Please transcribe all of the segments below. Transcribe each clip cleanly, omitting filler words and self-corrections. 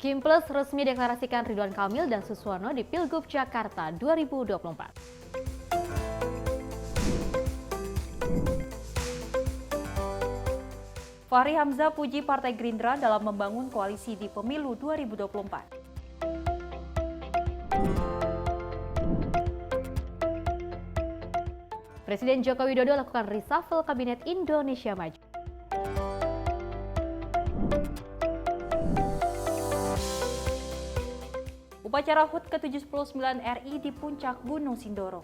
Kim Plus resmi deklarasikan Ridwan Kamil dan Suswono di Pilgub Jakarta 2024. Fahri Hamzah puji Partai Gerindra dalam membangun koalisi di pemilu 2024. Presiden Joko Widodo lakukan reshuffle Kabinet Indonesia Maju. Upacara HUT ke-79 RI di puncak Gunung Sindoro.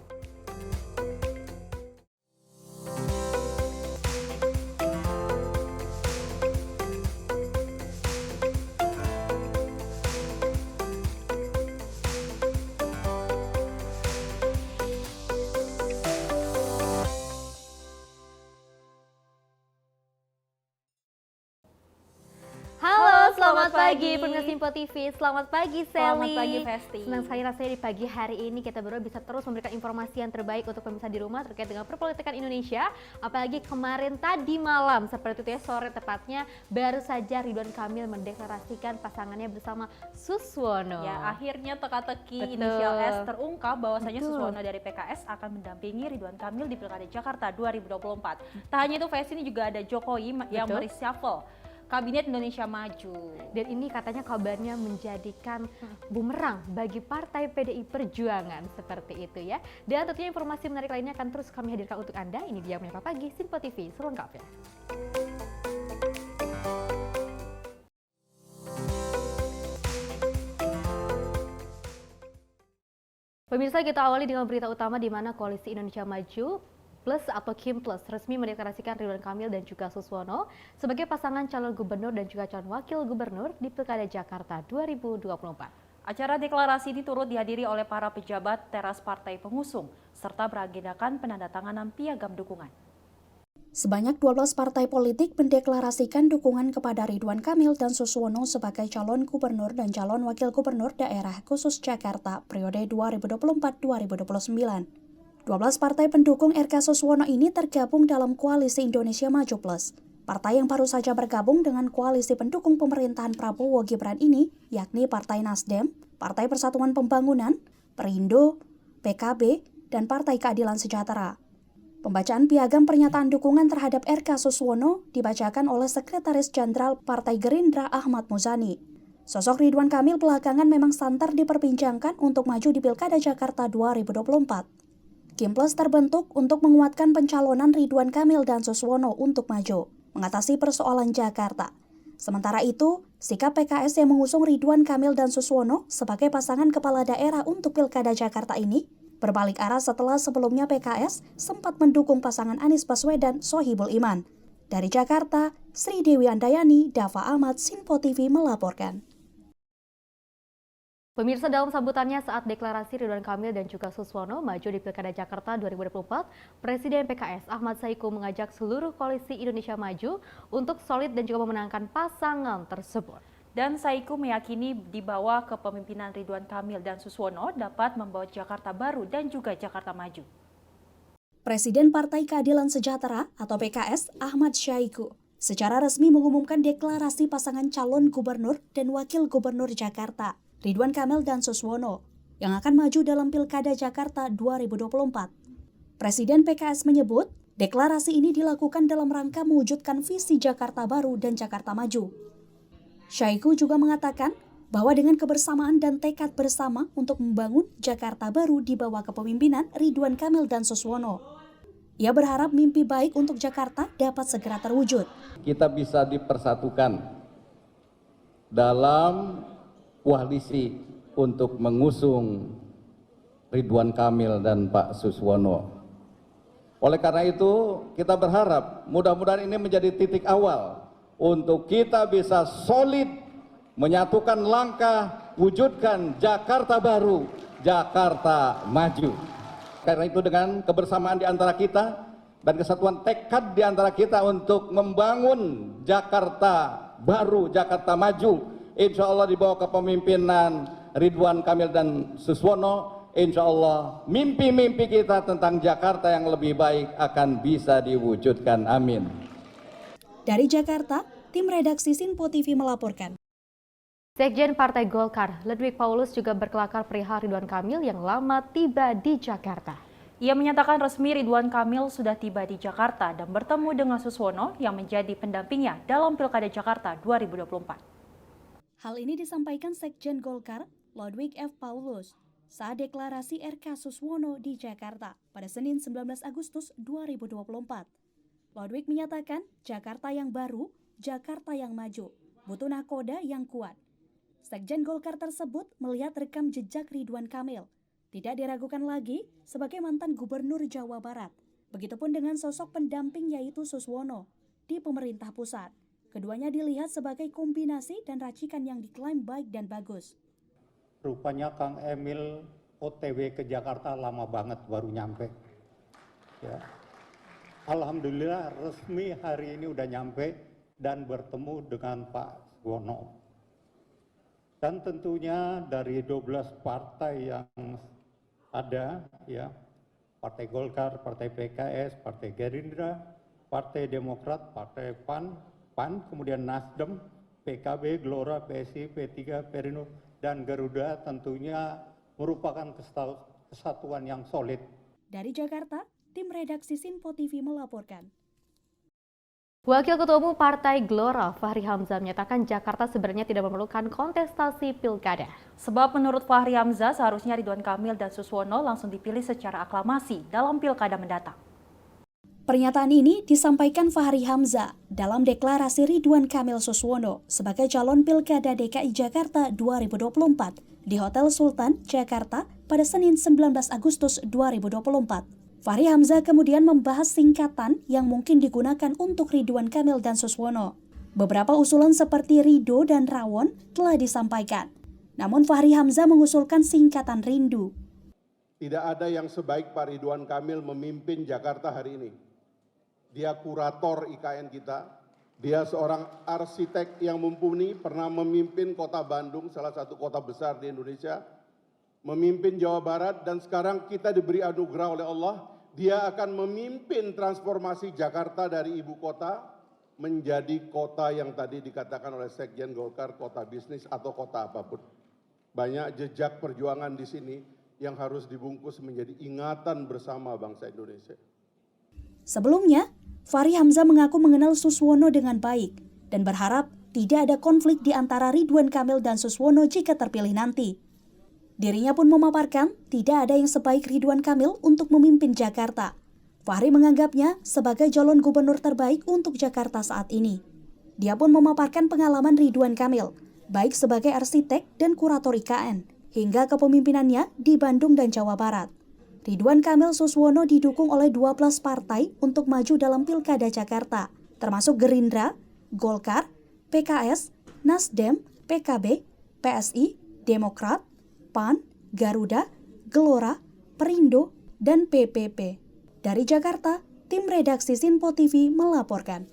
Selamat pagi pemirsa Simpo TV, selamat pagi Sally. Selamat pagi Festi. Senang sekali rasanya di pagi hari ini kita berdua bisa terus memberikan informasi yang terbaik untuk pemirsa di rumah terkait dengan perpolitikan Indonesia. Apalagi kemarin tadi malam, seperti itu ya, sore tepatnya, baru saja Ridwan Kamil mendeklarasikan pasangannya bersama Suswono. Ya, akhirnya teka-teki inisial S terungkap bahwasanya Suswono dari PKS akan mendampingi Ridwan Kamil di Pilkada Jakarta 2024. Tak hanya itu, Festi, ini juga ada Jokowi yang mereshuffle Kabinet Indonesia Maju. Dan ini katanya kabarnya menjadikan bumerang bagi partai PDI Perjuangan, seperti itu ya. Dan tentunya informasi menarik lainnya akan terus kami hadirkan untuk Anda. Ini dia Menyapa Pagi Simpo TV selengkapnya. Pemirsa, kita awali dengan berita utama di mana Koalisi Indonesia Maju Plus atau Kim Plus resmi mendeklarasikan Ridwan Kamil dan juga Suswono sebagai pasangan calon gubernur dan juga calon wakil gubernur di Pilkada Jakarta 2024. Acara deklarasi ini turut dihadiri oleh para pejabat teras partai pengusung serta beragendakan penandatanganan piagam dukungan. Sebanyak 12 partai politik mendeklarasikan dukungan kepada Ridwan Kamil dan Suswono sebagai calon gubernur dan calon wakil gubernur daerah khusus Jakarta periode 2024-2029. 12 partai pendukung RK Suswono ini tergabung dalam Koalisi Indonesia Maju Plus. Partai yang baru saja bergabung dengan koalisi pendukung pemerintahan Prabowo Gibran ini, yakni Partai Nasdem, Partai Persatuan Pembangunan, Perindo, PKB, dan Partai Keadilan Sejahtera. Pembacaan piagam pernyataan dukungan terhadap RK Suswono dibacakan oleh Sekretaris Jenderal Partai Gerindra Ahmad Muzani. Sosok Ridwan Kamil belakangan memang santer diperbincangkan untuk maju di Pilkada Jakarta 2024. Kim Plus terbentuk untuk menguatkan pencalonan Ridwan Kamil dan Suswono untuk maju, mengatasi persoalan Jakarta. Sementara itu, sikap PKS yang mengusung Ridwan Kamil dan Suswono sebagai pasangan kepala daerah untuk Pilkada Jakarta ini berbalik arah setelah sebelumnya PKS sempat mendukung pasangan Anies Baswedan Sohibul Iman. Dari Jakarta, Sri Dewi Andayani, Dava Ahmad, Simpo TV melaporkan. Pemirsa, dalam sambutannya saat deklarasi Ridwan Kamil dan juga Suswono maju di Pilkada Jakarta 2024, Presiden PKS Ahmad Saiku mengajak seluruh koalisi Indonesia Maju untuk solid dan juga memenangkan pasangan tersebut. Dan Saiku meyakini di bawah kepemimpinan Ridwan Kamil dan Suswono dapat membawa Jakarta baru dan juga Jakarta Maju. Presiden Partai Keadilan Sejahtera atau PKS Ahmad Saiku secara resmi mengumumkan deklarasi pasangan calon gubernur dan wakil gubernur Jakarta, Ridwan Kamil dan Suswono, yang akan maju dalam Pilkada Jakarta 2024. Presiden PKS menyebut, deklarasi ini dilakukan dalam rangka mewujudkan visi Jakarta Baru dan Jakarta Maju. Saiku juga mengatakan bahwa dengan kebersamaan dan tekad bersama untuk membangun Jakarta Baru di bawah kepemimpinan Ridwan Kamil dan Suswono, ia berharap mimpi baik untuk Jakarta dapat segera terwujud. Kita bisa dipersatukan dalam koalisi untuk mengusung Ridwan Kamil dan Pak Suswono. Oleh karena itu, kita berharap mudah-mudahan ini menjadi titik awal untuk kita bisa solid menyatukan langkah wujudkan Jakarta Baru, Jakarta Maju. Karena itu dengan kebersamaan di antara kita dan kesatuan tekad di antara kita untuk membangun Jakarta Baru, Jakarta Maju, insya Allah di bawah kepemimpinan Ridwan Kamil dan Suswono, insya Allah mimpi-mimpi kita tentang Jakarta yang lebih baik akan bisa diwujudkan. Amin. Dari Jakarta, tim redaksi Simpo TV melaporkan. Sekjen Partai Golkar, Ludwig Paulus juga berkelakar perihal Ridwan Kamil yang lama tiba di Jakarta. Ia menyatakan resmi Ridwan Kamil sudah tiba di Jakarta dan bertemu dengan Suswono yang menjadi pendampingnya dalam Pilkada Jakarta 2024. Hal ini disampaikan Sekjen Golkar, Ludwig F. Paulus, saat deklarasi RK Suswono di Jakarta pada Senin 19 Agustus 2024. Ludwig menyatakan Jakarta yang baru, Jakarta yang maju, butuh nahkoda yang kuat. Sekjen Golkar tersebut melihat rekam jejak Ridwan Kamil tidak diragukan lagi sebagai mantan Gubernur Jawa Barat. Begitupun dengan sosok pendamping yaitu Suswono di pemerintah pusat. Keduanya dilihat sebagai kombinasi dan racikan yang diklaim baik dan bagus. Rupanya Kang Emil OTW ke Jakarta lama banget baru nyampe. Ya. Alhamdulillah resmi hari ini udah nyampe dan bertemu dengan Pak Suswono. Dan tentunya dari 12 partai yang ada, ya, Partai Golkar, Partai PKS, Partai Gerindra, Partai Demokrat, Partai PAN, kemudian Nasdem, PKB, Gelora, PSI, P3, Perindo, dan Garuda tentunya merupakan kesatuan yang solid. Dari Jakarta, tim redaksi Sinpo TV melaporkan. Wakil Ketua Umum Partai Gelora, Fahri Hamzah menyatakan Jakarta sebenarnya tidak memerlukan kontestasi pilkada. Sebab menurut Fahri Hamzah seharusnya Ridwan Kamil dan Suswono langsung dipilih secara aklamasi dalam Pilkada mendatang. Pernyataan ini disampaikan Fahri Hamzah dalam deklarasi Ridwan Kamil Suswono sebagai calon Pilkada DKI Jakarta 2024 di Hotel Sultan, Jakarta pada Senin 19 Agustus 2024. Fahri Hamzah kemudian membahas singkatan yang mungkin digunakan untuk Ridwan Kamil dan Suswono. Beberapa usulan seperti Rido dan Rawon telah disampaikan. Namun Fahri Hamzah mengusulkan singkatan Rindu. Tidak ada yang sebaik Pak Ridwan Kamil memimpin Jakarta hari ini. Dia kurator IKN kita. Dia seorang arsitek yang mumpuni, pernah memimpin kota Bandung, salah satu kota besar di Indonesia. Memimpin Jawa Barat, dan sekarang kita diberi anugerah oleh Allah. Dia akan memimpin transformasi Jakarta dari ibu kota menjadi kota yang tadi dikatakan oleh Sekjen Golkar, kota bisnis atau kota apapun. Banyak jejak perjuangan di sini yang harus dibungkus menjadi ingatan bersama bangsa Indonesia. Sebelumnya, Fahri Hamzah mengaku mengenal Suswono dengan baik dan berharap tidak ada konflik di antara Ridwan Kamil dan Suswono jika terpilih nanti. Dirinya pun memaparkan tidak ada yang sebaik Ridwan Kamil untuk memimpin Jakarta. Fahri menganggapnya sebagai calon gubernur terbaik untuk Jakarta saat ini. Dia pun memaparkan pengalaman Ridwan Kamil, baik sebagai arsitek dan kurator IKN, hingga kepemimpinannya di Bandung dan Jawa Barat. Ridwan Kamil Suswono didukung oleh 12 partai untuk maju dalam Pilkada Jakarta, termasuk Gerindra, Golkar, PKS, Nasdem, PKB, PSI, Demokrat, PAN, Garuda, Gelora, Perindo, dan PPP. Dari Jakarta, tim redaksi Sinpo TV melaporkan.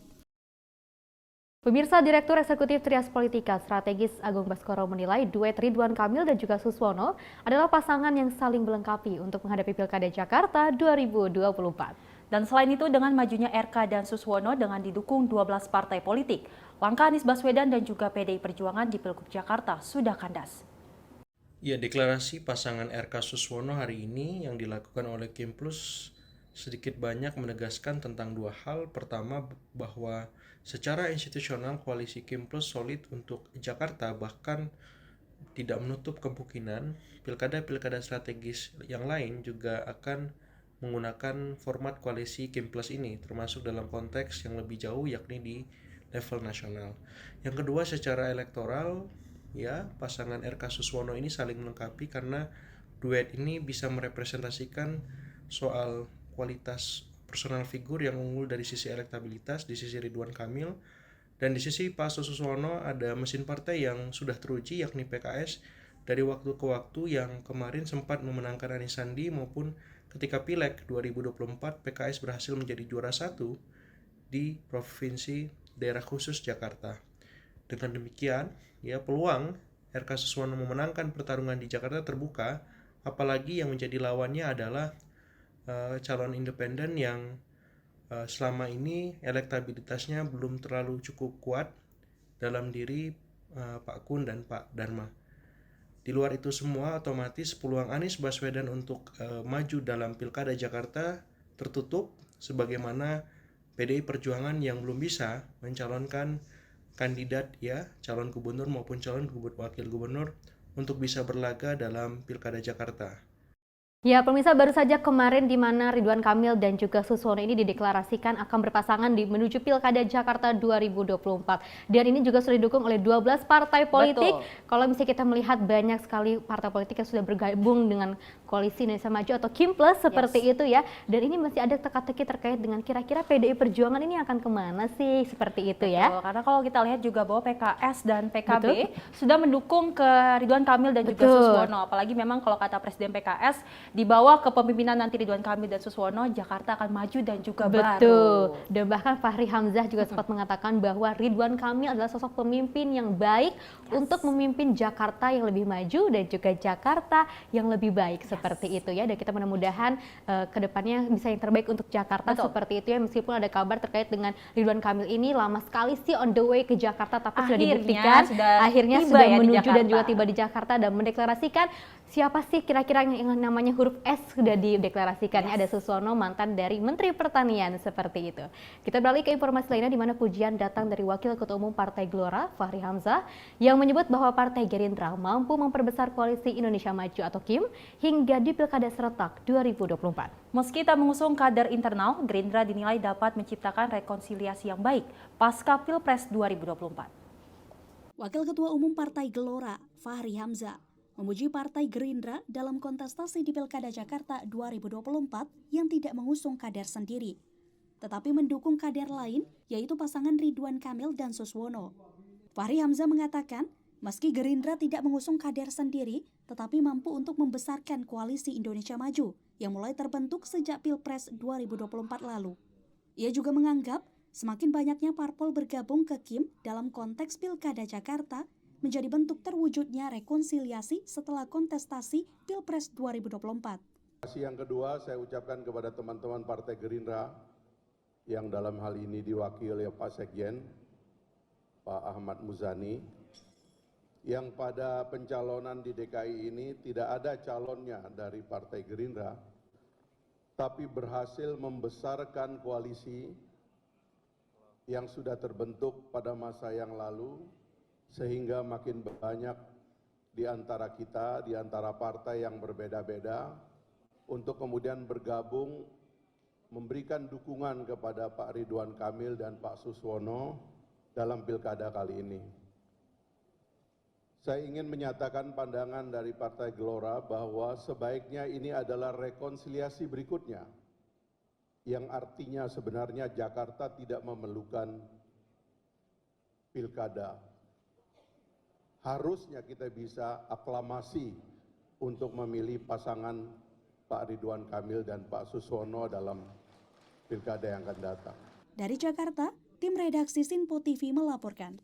Pemirsa, Direktur Eksekutif Trias Politika Strategis Agung Baskoro menilai duet Ridwan Kamil dan juga Suswono adalah pasangan yang saling melengkapi untuk menghadapi Pilkada Jakarta 2024. Dan selain itu, dengan majunya RK dan Suswono dengan didukung 12 partai politik, langkah Anies Baswedan dan juga PDI Perjuangan di Pilgub Jakarta sudah kandas. Ya, deklarasi pasangan RK Suswono hari ini yang dilakukan oleh Kimplus sedikit banyak menegaskan tentang dua hal. Pertama, bahwa secara institusional koalisi Kimplus solid untuk Jakarta, bahkan tidak menutup kemungkinan pilkada-pilkada strategis yang lain juga akan menggunakan format koalisi Kimplus ini, termasuk dalam konteks yang lebih jauh yakni di level nasional. Yang kedua, secara elektoral, ya, pasangan RK Suswono ini saling melengkapi karena duet ini bisa merepresentasikan soal kualitas personal figur yang unggul dari sisi elektabilitas di sisi Ridwan Kamil, dan di sisi Pak Suswono ada mesin partai yang sudah teruji yakni PKS dari waktu ke waktu, yang kemarin sempat memenangkan Anies Sandi, maupun ketika Pileg 2024 PKS berhasil menjadi juara 1 di Provinsi Daerah Khusus Jakarta. Dengan demikian, ya, peluang RK Suswono memenangkan pertarungan di Jakarta terbuka, apalagi yang menjadi lawannya adalah calon independen yang selama ini elektabilitasnya belum terlalu cukup kuat dalam diri Pak Kun dan Pak Dharma. Di luar itu semua, otomatis peluang Anies Baswedan untuk maju dalam Pilkada Jakarta tertutup, sebagaimana PDI Perjuangan yang belum bisa mencalonkan kandidat calon gubernur maupun calon wakil gubernur untuk bisa berlaga dalam Pilkada Jakarta. Ya, pemirsa, baru saja kemarin di mana Ridwan Kamil dan juga Suswono ini dideklarasikan akan berpasangan menuju Pilkada Jakarta 2024. Dan ini juga sudah didukung oleh 12 partai politik. Betul. Kalau misalnya kita melihat banyak sekali partai politik yang sudah bergabung dengan Koalisi Indonesia Maju atau KIM Plus seperti itu ya. Dan ini masih ada teka-teki terkait dengan kira-kira PDI Perjuangan ini akan kemana sih, seperti itu ya. Betul, karena kalau kita lihat juga bahwa PKS dan PKB sudah mendukung ke Ridwan Kamil dan juga Suswono. Apalagi memang kalau kata Presiden PKS, di bawah kepemimpinan nanti Ridwan Kamil dan Suswono, Jakarta akan maju dan juga baru. Dan bahkan Fahri Hamzah juga sempat mengatakan bahwa Ridwan Kamil adalah sosok pemimpin yang baik untuk memimpin Jakarta yang lebih maju dan juga Jakarta yang lebih baik seperti itu ya. Dan kita mudah-mudahan kedepannya bisa yang terbaik untuk Jakarta seperti itu ya. Meskipun ada kabar terkait dengan Ridwan Kamil ini lama sekali sih on the way ke Jakarta, tapi sudah dibuktikan akhirnya sudah menuju dan juga tiba di Jakarta dan mendeklarasikan siapa sih kira-kira yang namanya huruf S sudah dideklarasikan. Ada Suswono, mantan dari Menteri Pertanian, seperti itu. Kita beralih ke informasi lainnya di mana pujian datang dari Wakil Ketua Umum Partai Gelora, Fahri Hamzah, yang menyebut bahwa Partai Gerindra mampu memperbesar Koalisi Indonesia Maju atau KIM hingga di Pilkada serentak 2024. Meski tak mengusung kader internal, Gerindra dinilai dapat menciptakan rekonsiliasi yang baik pasca Pilpres 2024. Wakil Ketua Umum Partai Gelora, Fahri Hamzah, memuji Partai Gerindra dalam kontestasi di Pilkada Jakarta 2024 yang tidak mengusung kader sendiri, tetapi mendukung kader lain, yaitu pasangan Ridwan Kamil dan Suswono. Fahri Hamzah mengatakan, meski Gerindra tidak mengusung kader sendiri, tetapi mampu untuk membesarkan Koalisi Indonesia Maju yang mulai terbentuk sejak Pilpres 2024 lalu. Ia juga menganggap, semakin banyaknya parpol bergabung ke KIM dalam konteks Pilkada Jakarta, menjadi bentuk terwujudnya rekonsiliasi setelah kontestasi Pilpres 2024. Yang kedua, saya ucapkan kepada teman-teman Partai Gerindra yang dalam hal ini diwakili oleh Pak Sekjen, Pak Ahmad Muzani, yang pada pencalonan di DKI ini tidak ada calonnya dari Partai Gerindra, tapi berhasil membesarkan koalisi yang sudah terbentuk pada masa yang lalu, sehingga makin banyak di antara kita, di antara partai yang berbeda-beda, untuk kemudian bergabung, memberikan dukungan kepada Pak Ridwan Kamil dan Pak Suswono dalam pilkada kali ini. Saya ingin menyatakan pandangan dari Partai Gelora bahwa sebaiknya ini adalah rekonsiliasi berikutnya, yang artinya sebenarnya Jakarta tidak memerlukan pilkada. Harusnya kita bisa aklamasi untuk memilih pasangan Pak Ridwan Kamil dan Pak Suswono dalam pilkada yang akan datang. Dari Jakarta, tim redaksi Sinpo TV melaporkan.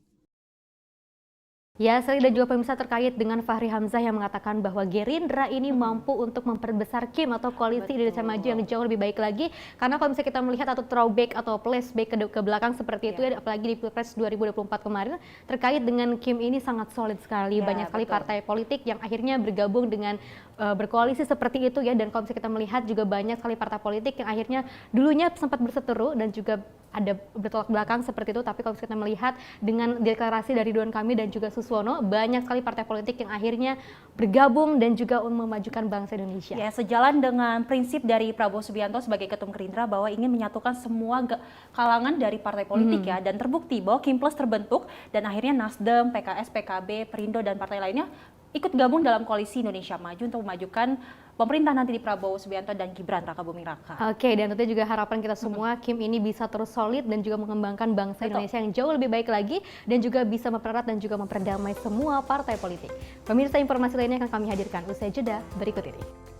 Ya, Sri dan juga pemirsa terkait dengan Fahri Hamzah yang mengatakan bahwa Gerindra ini mampu untuk memperbesar KIM atau Koalisi Indonesia Maju yang jauh lebih baik lagi. Karena kalau misalnya kita melihat atau throwback atau flashback ke belakang seperti itu ya, apalagi di Pilpres 2024 kemarin, terkait dengan KIM ini sangat solid sekali. Banyak sekali partai politik yang akhirnya bergabung dengan berkoalisi seperti itu ya. Dan kalau misalnya kita melihat juga banyak sekali partai politik yang akhirnya dulunya sempat berseteru dan juga ada bertolak belakang seperti itu. Tapi kalau kita melihat dengan deklarasi dari Ridwan Kamil dan juga Suswono, banyak sekali partai politik yang akhirnya bergabung dan juga memajukan bangsa Indonesia. Ya, sejalan dengan prinsip dari Prabowo Subianto sebagai Ketum Gerindra bahwa ingin menyatukan semua kalangan dari partai politik ya, dan terbukti bahwa KIM Plus terbentuk dan akhirnya Nasdem, PKS, PKB, Perindo dan partai lainnya ikut gabung dalam Koalisi Indonesia Maju untuk memajukan pemerintah nanti di Prabowo Subianto dan Gibran Rakabuming Raka. Oke, dan tentunya juga harapan kita semua KIM ini bisa terus solid dan juga mengembangkan bangsa Indonesia yang jauh lebih baik lagi dan juga bisa mempererat dan juga memperdamai semua partai politik. Pemirsa, informasi lainnya akan kami hadirkan usai jeda berikut ini.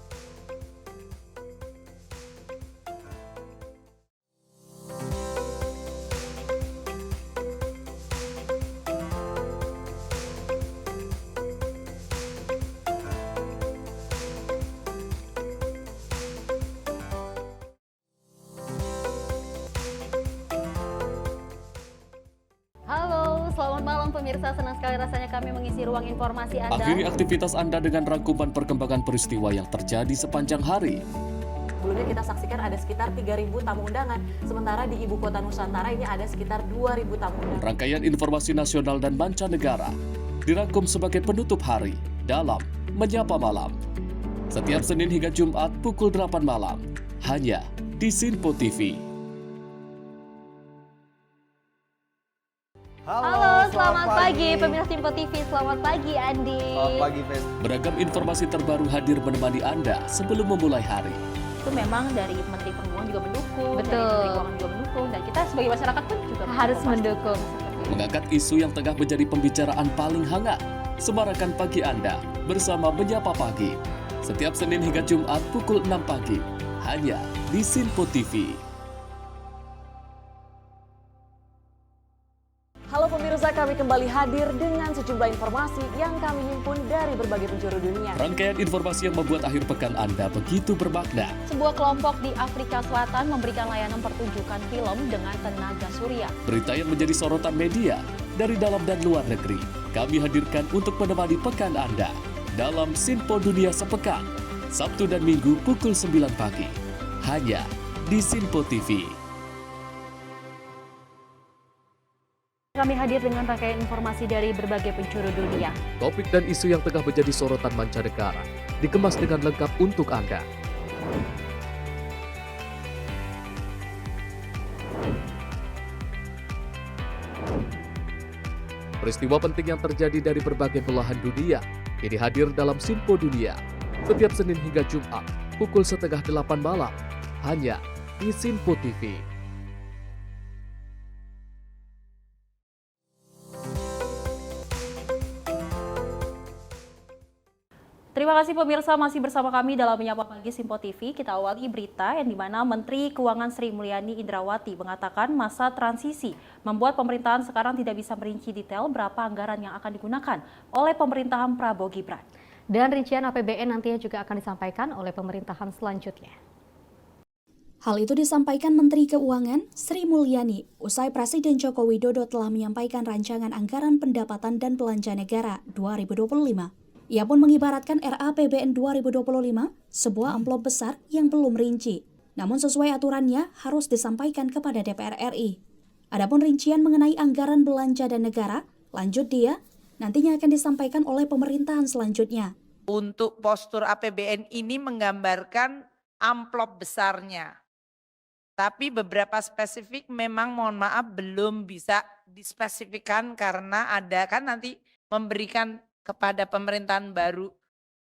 pemirsa, senang sekali rasanya kami mengisi ruang informasi Anda. Akhiri aktivitas Anda dengan rangkuman perkembangan peristiwa yang terjadi sepanjang hari. Sebelumnya kita saksikan ada sekitar 3.000 tamu undangan, sementara di Ibu Kota Nusantara ini ada sekitar 2.000 tamu undangan. Rangkaian informasi nasional dan mancanegara dirangkum sebagai penutup hari dalam Menyapa Malam. Setiap Senin hingga Jumat pukul 8 malam, hanya di Sinpo TV. Halo, selamat pagi pemirsa Simpo TV. Selamat pagi Andi. Selamat pagi, Fen. Beragam informasi terbaru hadir menemani Anda sebelum memulai hari. Itu memang dari Menteri Perhubungan juga mendukung, Betul. dari Menteri Keuangan juga mendukung, dan kita sebagai masyarakat pun juga Harus mendukung. Mengangkat isu yang tengah menjadi pembicaraan paling hangat. Semarakan pagi Anda bersama Menyapa Pagi. Setiap Senin hingga Jumat pukul 6 pagi. Hanya di Sinpo TV. Halo pemirsa, kami kembali hadir dengan sejumlah informasi yang kami himpun dari berbagai penjuru dunia. Rangkaian informasi yang membuat akhir pekan Anda begitu bermakna. Sebuah kelompok di Afrika Selatan memberikan layanan pertunjukan film dengan tenaga surya. Berita yang menjadi sorotan media dari dalam dan luar negeri. Kami hadirkan untuk menemani pekan Anda dalam Sinpo Dunia Sepekan. Sabtu dan Minggu pukul 9 pagi. Hanya di Sinpo TV. Kami hadir dengan rangkaian informasi dari berbagai penjuru dunia. Topik dan isu yang tengah menjadi sorotan mancanegara dikemas dengan lengkap untuk Anda. Peristiwa penting yang terjadi dari berbagai belahan dunia kini hadir dalam Sinpo Dunia setiap Senin hingga Jumat pukul 7:30 malam hanya di Sinpo TV. Terima kasih pemirsa masih bersama kami dalam Menyapa Pagi Simpo TV. Kita awali berita yang dimana Menteri Keuangan Sri Mulyani Indrawati mengatakan masa transisi membuat pemerintahan sekarang tidak bisa merinci detail berapa anggaran yang akan digunakan oleh pemerintahan Prabowo Gibran. Dan rincian APBN nantinya juga akan disampaikan oleh pemerintahan selanjutnya. Hal itu disampaikan Menteri Keuangan Sri Mulyani usai Presiden Joko Widodo telah menyampaikan rancangan anggaran pendapatan dan belanja negara 2025. Ia pun mengibaratkan RAPBN 2025 sebuah amplop besar yang belum rinci, namun sesuai aturannya harus disampaikan kepada DPR RI. Adapun rincian mengenai anggaran belanja dan negara, lanjut dia, nantinya akan disampaikan oleh pemerintahan selanjutnya. Untuk postur APBN ini menggambarkan amplop besarnya. Tapi beberapa spesifik memang mohon maaf belum bisa dispesifikkan karena ada kan nanti memberikan kepada pemerintahan baru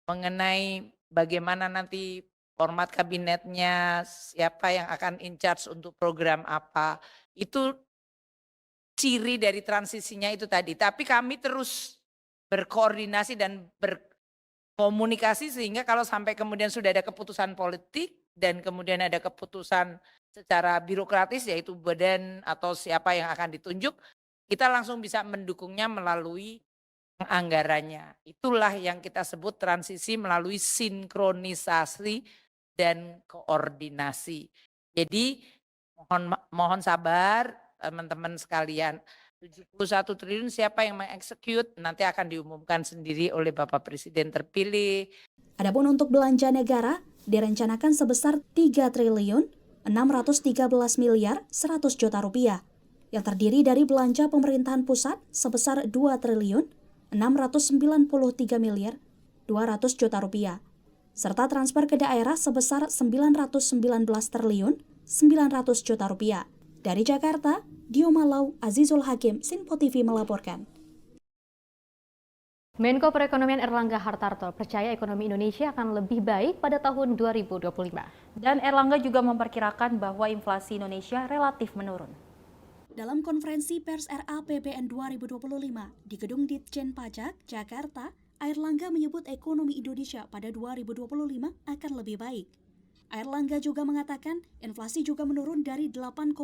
mengenai bagaimana nanti format kabinetnya, siapa yang akan in charge untuk program apa. Itu ciri dari transisinya itu tadi. Tapi kami terus berkoordinasi dan berkomunikasi sehingga kalau sampai kemudian sudah ada keputusan politik dan kemudian ada keputusan secara birokratis yaitu badan atau siapa yang akan ditunjuk, kita langsung bisa mendukungnya melalui anggarannya. Itulah yang kita sebut transisi melalui sinkronisasi dan koordinasi. Jadi mohon sabar teman-teman sekalian. 71 triliun siapa yang mengeksekut nanti akan diumumkan sendiri oleh Bapak Presiden terpilih. Adapun untuk belanja negara direncanakan sebesar 3 triliun 613 miliar 100 juta rupiah yang terdiri dari belanja pemerintahan pusat sebesar 2 triliun 693 miliar 200 juta rupiah, serta transfer ke daerah sebesar 919 triliun 900 juta rupiah. Dari Jakarta, Dio Malau, Azizul Hakim, Sinpo TV melaporkan. Menko Perekonomian Erlangga Hartarto percaya ekonomi Indonesia akan lebih baik pada tahun 2025. Dan Erlangga juga memperkirakan bahwa inflasi Indonesia relatif menurun. Dalam konferensi pers RAPBN 2025 di Gedung Ditjen Pajak, Jakarta, Airlangga menyebut ekonomi Indonesia pada 2025 akan lebih baik. Airlangga juga mengatakan inflasi juga menurun dari 8,2%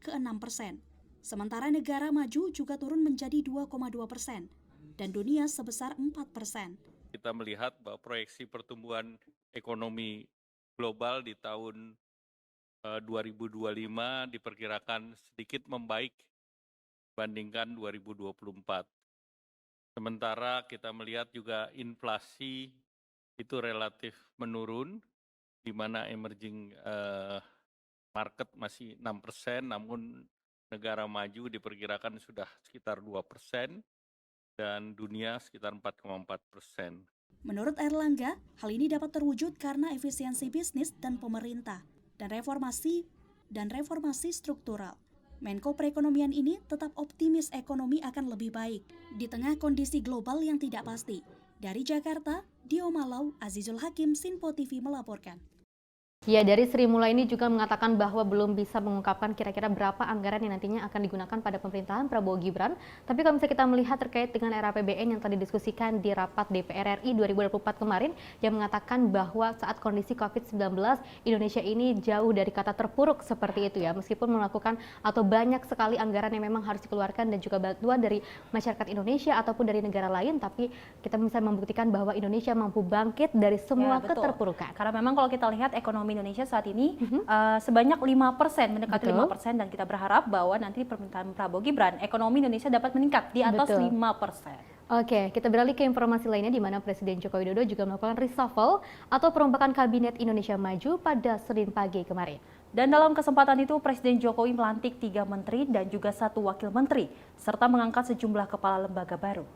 ke 6%. Sementara negara maju juga turun menjadi 2,2% dan dunia sebesar 4%. Kita melihat bahwa proyeksi pertumbuhan ekonomi global di tahun 2025 diperkirakan sedikit membaik dibandingkan 2024. Sementara kita melihat juga inflasi itu relatif menurun, di mana emerging market masih 6%, namun negara maju diperkirakan sudah sekitar 2%, dan dunia sekitar 4,4%. Menurut Erlangga, hal ini dapat terwujud karena efisiensi bisnis dan pemerintah dan reformasi struktural. Menko Perekonomian ini tetap optimis ekonomi akan lebih baik di tengah kondisi global yang tidak pasti. Dari Jakarta, Dio Malau, Azizul Hakim, Sinpo TV melaporkan. Ya, dari Sri Mula ini juga mengatakan bahwa belum bisa mengungkapkan kira-kira berapa anggaran yang nantinya akan digunakan pada pemerintahan Prabowo Gibran. Tapi kalau misalnya kita melihat terkait dengan RAPBN yang tadi diskusikan di rapat DPR RI 2024 kemarin, yang mengatakan bahwa saat kondisi COVID-19 Indonesia ini jauh dari kata terpuruk seperti itu ya, meskipun melakukan atau banyak sekali anggaran yang memang harus dikeluarkan dan juga bantuan dari masyarakat Indonesia ataupun dari negara lain, tapi kita bisa membuktikan bahwa Indonesia mampu bangkit dari semua keterpurukan. Karena memang kalau kita lihat ekonomi Indonesia saat ini sebanyak 5%, mendekati 5%, dan kita berharap bahwa nanti pemerintahan Prabowo Gibran, ekonomi Indonesia dapat meningkat di atas 5%. Oke, kita beralih ke informasi lainnya di mana Presiden Joko Widodo juga melakukan reshuffle atau perombakan Kabinet Indonesia Maju pada Senin pagi kemarin. Dan dalam kesempatan itu Presiden Jokowi melantik 3 menteri dan juga 1 wakil menteri, serta mengangkat sejumlah kepala lembaga baru.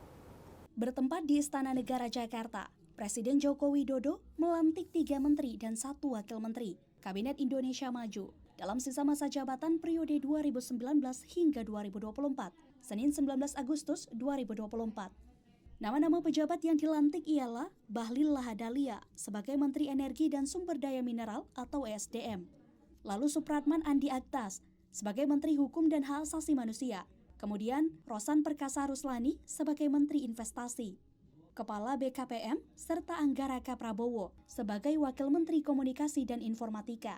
Bertempat di Istana Negara Jakarta, Presiden Joko Widodo melantik 3 menteri dan 1 wakil menteri Kabinet Indonesia Maju dalam sisa masa jabatan periode 2019 hingga 2024, Senin 19 Agustus 2024. Nama-nama pejabat yang dilantik ialah Bahlil Lahadalia sebagai Menteri Energi dan Sumber Daya Mineral atau ESDM, lalu Supratman Andi Aktas sebagai Menteri Hukum dan Hak Asasi Manusia, kemudian Rosan Perkasa Ruslani sebagai Menteri Investasi, Kepala BKPM, serta Anggaraka Prabowo sebagai Wakil Menteri Komunikasi dan Informatika.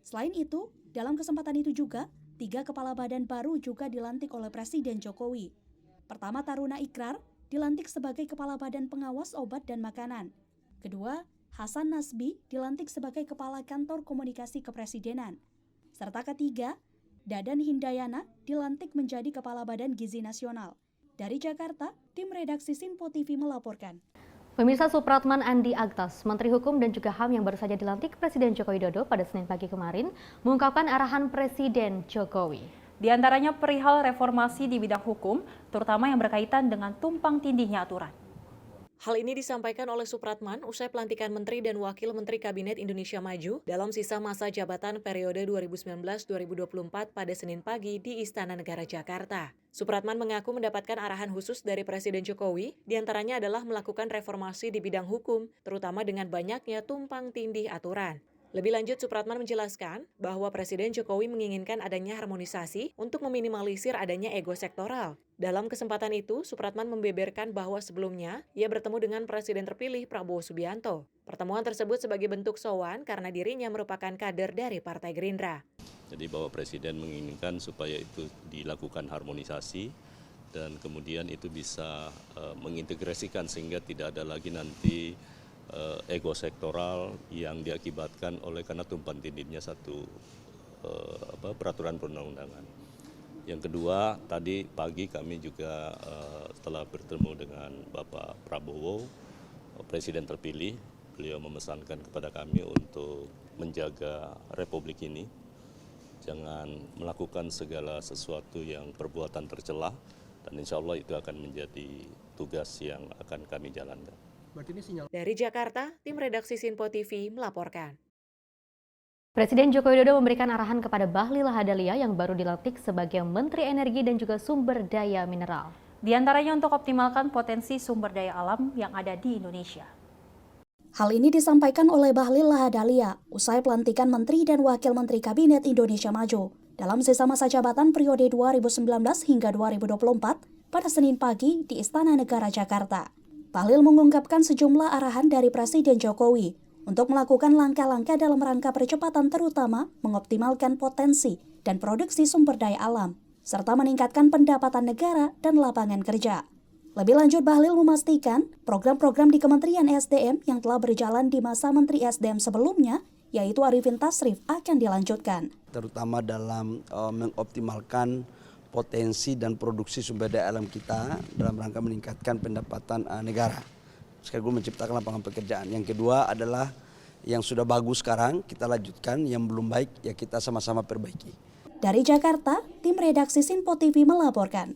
Selain itu, dalam kesempatan itu juga, 3 kepala badan baru juga dilantik oleh Presiden Jokowi. Pertama, Taruna Ikrar dilantik sebagai Kepala Badan Pengawas Obat dan Makanan. Kedua, Hasan Nasbi dilantik sebagai Kepala Kantor Komunikasi Kepresidenan. Serta ketiga, Dadan Hindayana dilantik menjadi Kepala Badan Gizi Nasional. Dari Jakarta, tim redaksi Sinpo TV melaporkan. Pemirsa, Supratman Andi Aktas, Menteri Hukum dan juga HAM yang baru saja dilantik Presiden Joko Widodo pada Senin pagi kemarin, mengungkapkan arahan Presiden Jokowi. Di antaranya perihal reformasi di bidang hukum, terutama yang berkaitan dengan tumpang tindihnya aturan. Hal ini disampaikan oleh Supratman usai pelantikan Menteri dan Wakil Menteri Kabinet Indonesia Maju dalam sisa masa jabatan periode 2019-2024 pada Senin pagi di Istana Negara Jakarta. Supratman mengaku mendapatkan arahan khusus dari Presiden Jokowi, diantaranya adalah melakukan reformasi di bidang hukum, terutama dengan banyaknya tumpang tindih aturan. Lebih lanjut, Supratman menjelaskan bahwa Presiden Jokowi menginginkan adanya harmonisasi untuk meminimalisir adanya ego sektoral. Dalam kesempatan itu, Supratman membeberkan bahwa sebelumnya ia bertemu dengan Presiden terpilih Prabowo Subianto. Pertemuan tersebut sebagai bentuk sowan karena dirinya merupakan kader dari Partai Gerindra. Jadi bahwa Presiden menginginkan supaya itu dilakukan harmonisasi dan kemudian itu bisa mengintegrasikan sehingga tidak ada lagi nanti ego sektoral yang diakibatkan oleh karena tumpang tindihnya satu peraturan perundang-undangan. Yang kedua, tadi pagi kami juga setelah bertemu dengan Bapak Prabowo, Presiden terpilih, beliau memesankan kepada kami untuk menjaga Republik ini, jangan melakukan segala sesuatu yang perbuatan tercela, dan insya Allah itu akan menjadi tugas yang akan kami jalankan. Dari Jakarta, tim redaksi Sinpo TV melaporkan. Presiden Joko Widodo memberikan arahan kepada Bahlil Lahadalia yang baru dilantik sebagai Menteri Energi dan juga Sumber Daya Mineral. Di antaranya untuk optimalkan potensi sumber daya alam yang ada di Indonesia. Hal ini disampaikan oleh Bahlil Lahadalia usai pelantikan Menteri dan Wakil Menteri Kabinet Indonesia Maju dalam sisa masa jabatan periode 2019 hingga 2024 pada Senin pagi di Istana Negara Jakarta. Bahlil mengungkapkan sejumlah arahan dari Presiden Jokowi untuk melakukan langkah-langkah dalam rangka percepatan terutama mengoptimalkan potensi dan produksi sumber daya alam, serta meningkatkan pendapatan negara dan lapangan kerja. Lebih lanjut, Bahlil memastikan program-program di Kementerian SDM yang telah berjalan di masa Menteri SDM sebelumnya, yaitu Arifin Tasrif, akan dilanjutkan. Terutama dalam mengoptimalkan potensi dan produksi sumber daya alam kita dalam rangka meningkatkan pendapatan negara. Sekaligus menciptakan lapangan pekerjaan. Yang kedua adalah yang sudah bagus sekarang kita lanjutkan, yang belum baik ya kita sama-sama perbaiki. Dari Jakarta, tim redaksi Sinpo TV melaporkan.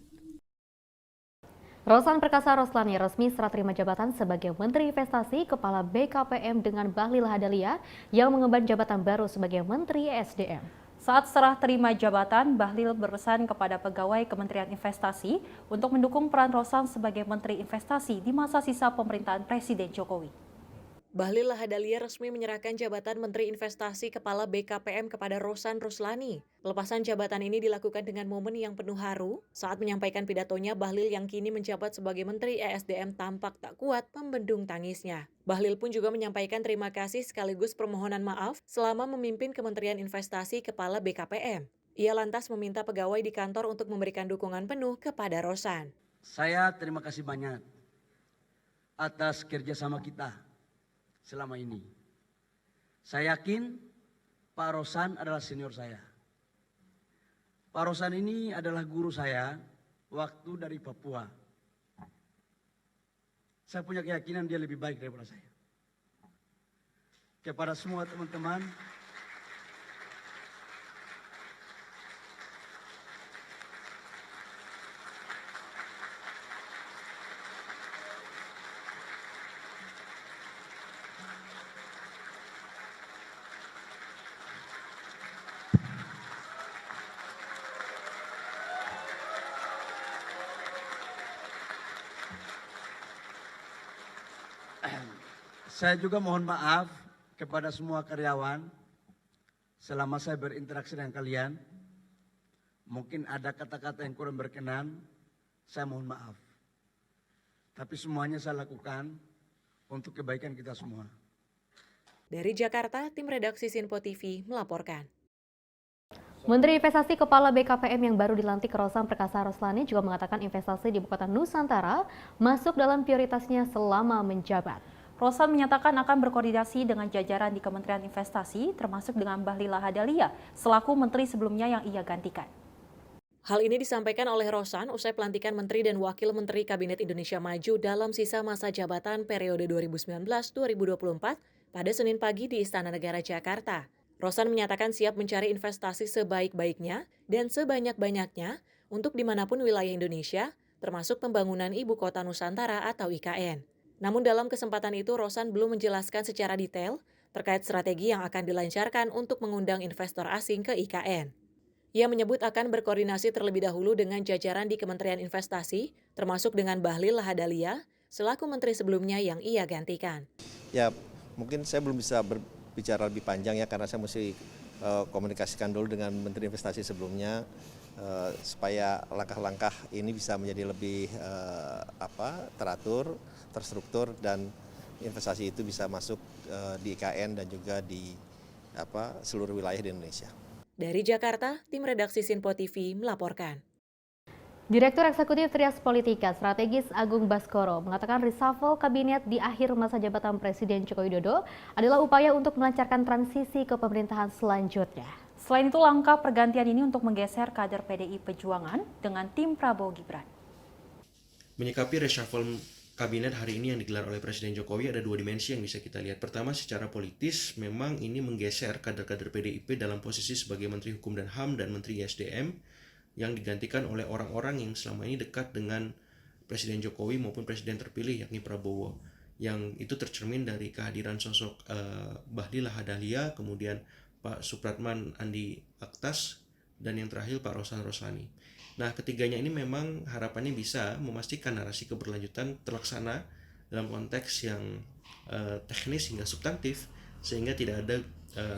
Rosan Perkasa Roslani resmi serah terima jabatan sebagai Menteri Investasi Kepala BKPM dengan Bahlil Lahadalia yang mengemban jabatan baru sebagai Menteri ESDM. Saat serah terima jabatan, Bahlil berpesan kepada pegawai Kementerian Investasi untuk mendukung peran Rosan sebagai Menteri Investasi di masa sisa pemerintahan Presiden Jokowi. Bahlil Lahadalia resmi menyerahkan jabatan Menteri Investasi Kepala BKPM kepada Rosan Roslani. Pelepasan jabatan ini dilakukan dengan momen yang penuh haru. Saat menyampaikan pidatonya, Bahlil yang kini menjabat sebagai Menteri ESDM tampak tak kuat membendung tangisnya. Bahlil pun juga menyampaikan terima kasih sekaligus permohonan maaf selama memimpin Kementerian Investasi Kepala BKPM. Ia lantas meminta pegawai di kantor untuk memberikan dukungan penuh kepada Rosan. Saya terima kasih banyak atas kerjasama kita selama ini. Saya yakin Pak Rosan adalah senior saya. Pak Rosan ini adalah guru saya waktu dari Papua. Saya punya keyakinan dia lebih baik daripada saya. Kepada semua teman-teman, saya juga mohon maaf kepada semua karyawan selama saya berinteraksi dengan kalian. Mungkin ada kata-kata yang kurang berkenan, saya mohon maaf. Tapi semuanya saya lakukan untuk kebaikan kita semua. Dari Jakarta, tim redaksi Sinpo TV melaporkan. Menteri Investasi Kepala BKPM yang baru dilantik Rosan Perkasa Roslani juga mengatakan investasi di Ibu Kota Nusantara masuk dalam prioritasnya selama menjabat. Rosan menyatakan akan berkoordinasi dengan jajaran di Kementerian Investasi, termasuk dengan Bahlil Lahadalia, selaku menteri sebelumnya yang ia gantikan. Hal ini disampaikan oleh Rosan usai pelantikan Menteri dan Wakil Menteri Kabinet Indonesia Maju dalam sisa masa jabatan periode 2019-2024 pada Senin pagi di Istana Negara Jakarta. Rosan menyatakan siap mencari investasi sebaik-baiknya dan sebanyak-banyaknya untuk dimanapun wilayah Indonesia, termasuk pembangunan Ibu Kota Nusantara atau IKN. Namun dalam kesempatan itu Rosan belum menjelaskan secara detail terkait strategi yang akan dilancarkan untuk mengundang investor asing ke IKN. Ia menyebut akan berkoordinasi terlebih dahulu dengan jajaran di Kementerian Investasi, termasuk dengan Bahlil Lahadalia, selaku menteri sebelumnya yang ia gantikan. Ya, mungkin saya belum bisa berbicara lebih panjang ya, karena saya mesti komunikasikan dulu dengan Menteri Investasi sebelumnya, supaya langkah-langkah ini bisa menjadi lebih teratur, terstruktur, dan investasi itu bisa masuk di IKN dan juga di seluruh wilayah di Indonesia. Dari Jakarta, tim redaksi Sinpo TV melaporkan. Direktur Eksekutif Trias Politika Strategis Agung Baskoro mengatakan reshuffle kabinet di akhir masa jabatan Presiden Joko Widodo adalah upaya untuk melancarkan transisi ke pemerintahan selanjutnya. Selain itu, langkah pergantian ini untuk menggeser kader PDI Perjuangan dengan tim Prabowo Gibran. Menyikapi reshuffle kabinet hari ini yang digelar oleh Presiden Jokowi, ada dua dimensi yang bisa kita lihat. Pertama, secara politis memang ini menggeser kader-kader PDIP dalam posisi sebagai Menteri Hukum dan HAM dan Menteri ISDM yang digantikan oleh orang-orang yang selama ini dekat dengan Presiden Jokowi maupun Presiden terpilih yakni Prabowo. Yang itu tercermin dari kehadiran sosok Bahlil Lahadalia, kemudian Pak Supratman Andi Aktas, dan yang terakhir Pak Rosan Roslani. Nah, ketiganya ini memang harapannya bisa memastikan narasi keberlanjutan terlaksana dalam konteks yang teknis hingga substantif, sehingga tidak ada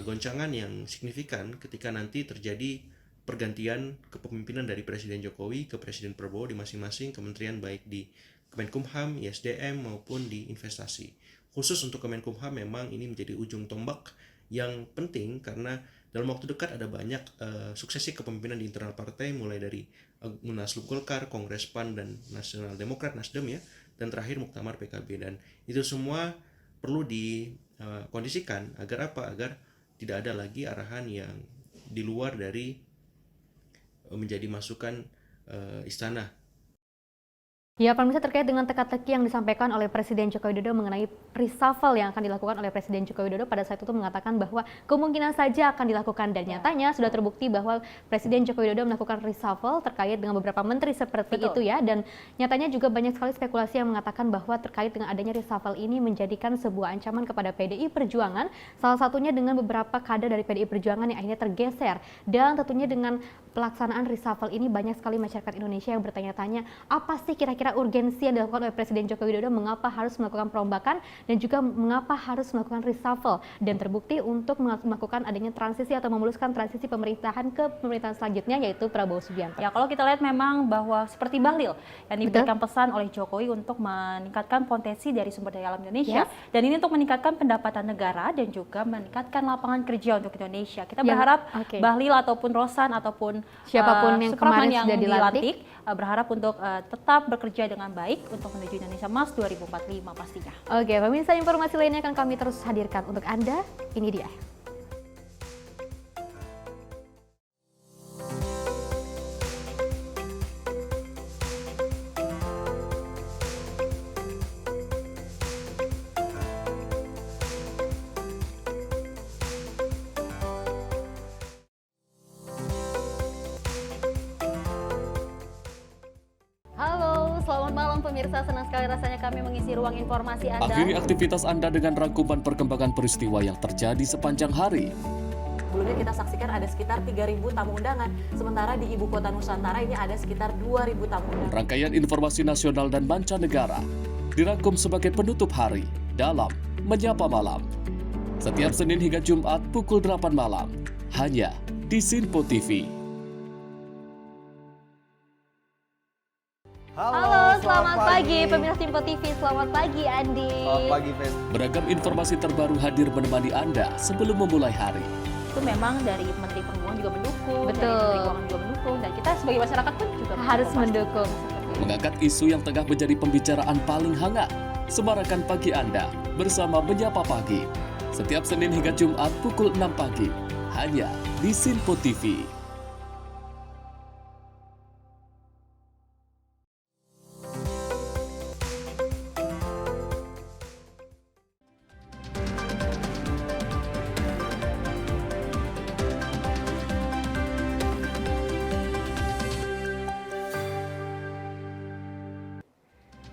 goncangan yang signifikan ketika nanti terjadi pergantian kepemimpinan dari Presiden Jokowi ke Presiden Prabowo di masing-masing kementerian, baik di Kemenkumham, ISDM maupun di investasi. Khusus untuk Kemenkumham memang ini menjadi ujung tombak yang penting karena dalam waktu dekat ada banyak suksesi kepemimpinan di internal partai, mulai dari Munaslup Golkar, Kongres PAN, dan Nasional Demokrat Nasdem ya, dan terakhir Muktamar PKB, dan itu semua perlu dikondisikan agar apa? Agar tidak ada lagi arahan yang di luar dari menjadi masukan istana. Ya, pemirsa, terkait dengan teka-teki yang disampaikan oleh Presiden Joko Widodo mengenai reshuffle yang akan dilakukan oleh Presiden Joko Widodo pada saat itu mengatakan bahwa kemungkinan saja akan dilakukan, dan nyatanya sudah terbukti bahwa Presiden Joko Widodo melakukan reshuffle terkait dengan beberapa menteri seperti itu ya, dan nyatanya juga banyak sekali spekulasi yang mengatakan bahwa terkait dengan adanya reshuffle ini menjadikan sebuah ancaman kepada PDI Perjuangan, salah satunya dengan beberapa kader dari PDI Perjuangan yang akhirnya tergeser, dan tentunya dengan pelaksanaan reshuffle ini banyak sekali masyarakat Indonesia yang bertanya-tanya apa sih kira-kira urgensi yang dilakukan oleh Presiden Joko Widodo, mengapa harus melakukan perombakan dan juga mengapa harus melakukan reshuffle, dan terbukti untuk melakukan adanya transisi atau memuluskan transisi pemerintahan ke pemerintahan selanjutnya yaitu Prabowo Subianto. Ya, kalau kita lihat memang bahwa seperti Bahlil yang diberikan pesan oleh Jokowi untuk meningkatkan potensi dari sumber daya alam Indonesia, dan ini untuk meningkatkan pendapatan negara dan juga meningkatkan lapangan kerja untuk Indonesia. Kita berharap Bahlil ataupun Rosan ataupun siapapun yang kemarin yang sudah dilantik berharap untuk tetap bekerja dengan baik untuk menuju Indonesia Emas 2045 pastinya. Oke, pemirsa, informasi lainnya akan kami terus hadirkan untuk Anda. Ini dia. Selamat malam pemirsa, senang sekali rasanya kami mengisi ruang informasi Anda. Akhiri aktivitas Anda dengan rangkuman perkembangan peristiwa yang terjadi sepanjang hari. Sebelumnya kita saksikan ada sekitar 3.000 tamu undangan, sementara di Ibu Kota Nusantara ini ada sekitar 2.000 tamu undangan. Rangkaian informasi nasional dan mancanegara dirangkum sebagai penutup hari dalam Menyapa Malam. Setiap Senin hingga Jumat pukul 8 malam, hanya di Sinpo TV. Halo, selamat pagi pemirsa Sinpo TV, selamat pagi Andi. Selamat pagi, Fen. Beragam informasi terbaru hadir menemani Anda sebelum memulai hari. Itu memang dari Menteri Perhubungan juga mendukung, Betul. dari Menteri Keuangan juga mendukung, dan kita sebagai masyarakat pun juga harus mendukung. Mengangkat isu yang tengah menjadi pembicaraan paling hangat, semarakan pagi Anda bersama Menyapa Pagi. Setiap Senin hingga Jumat pukul 6 pagi, hanya di Sinpo TV.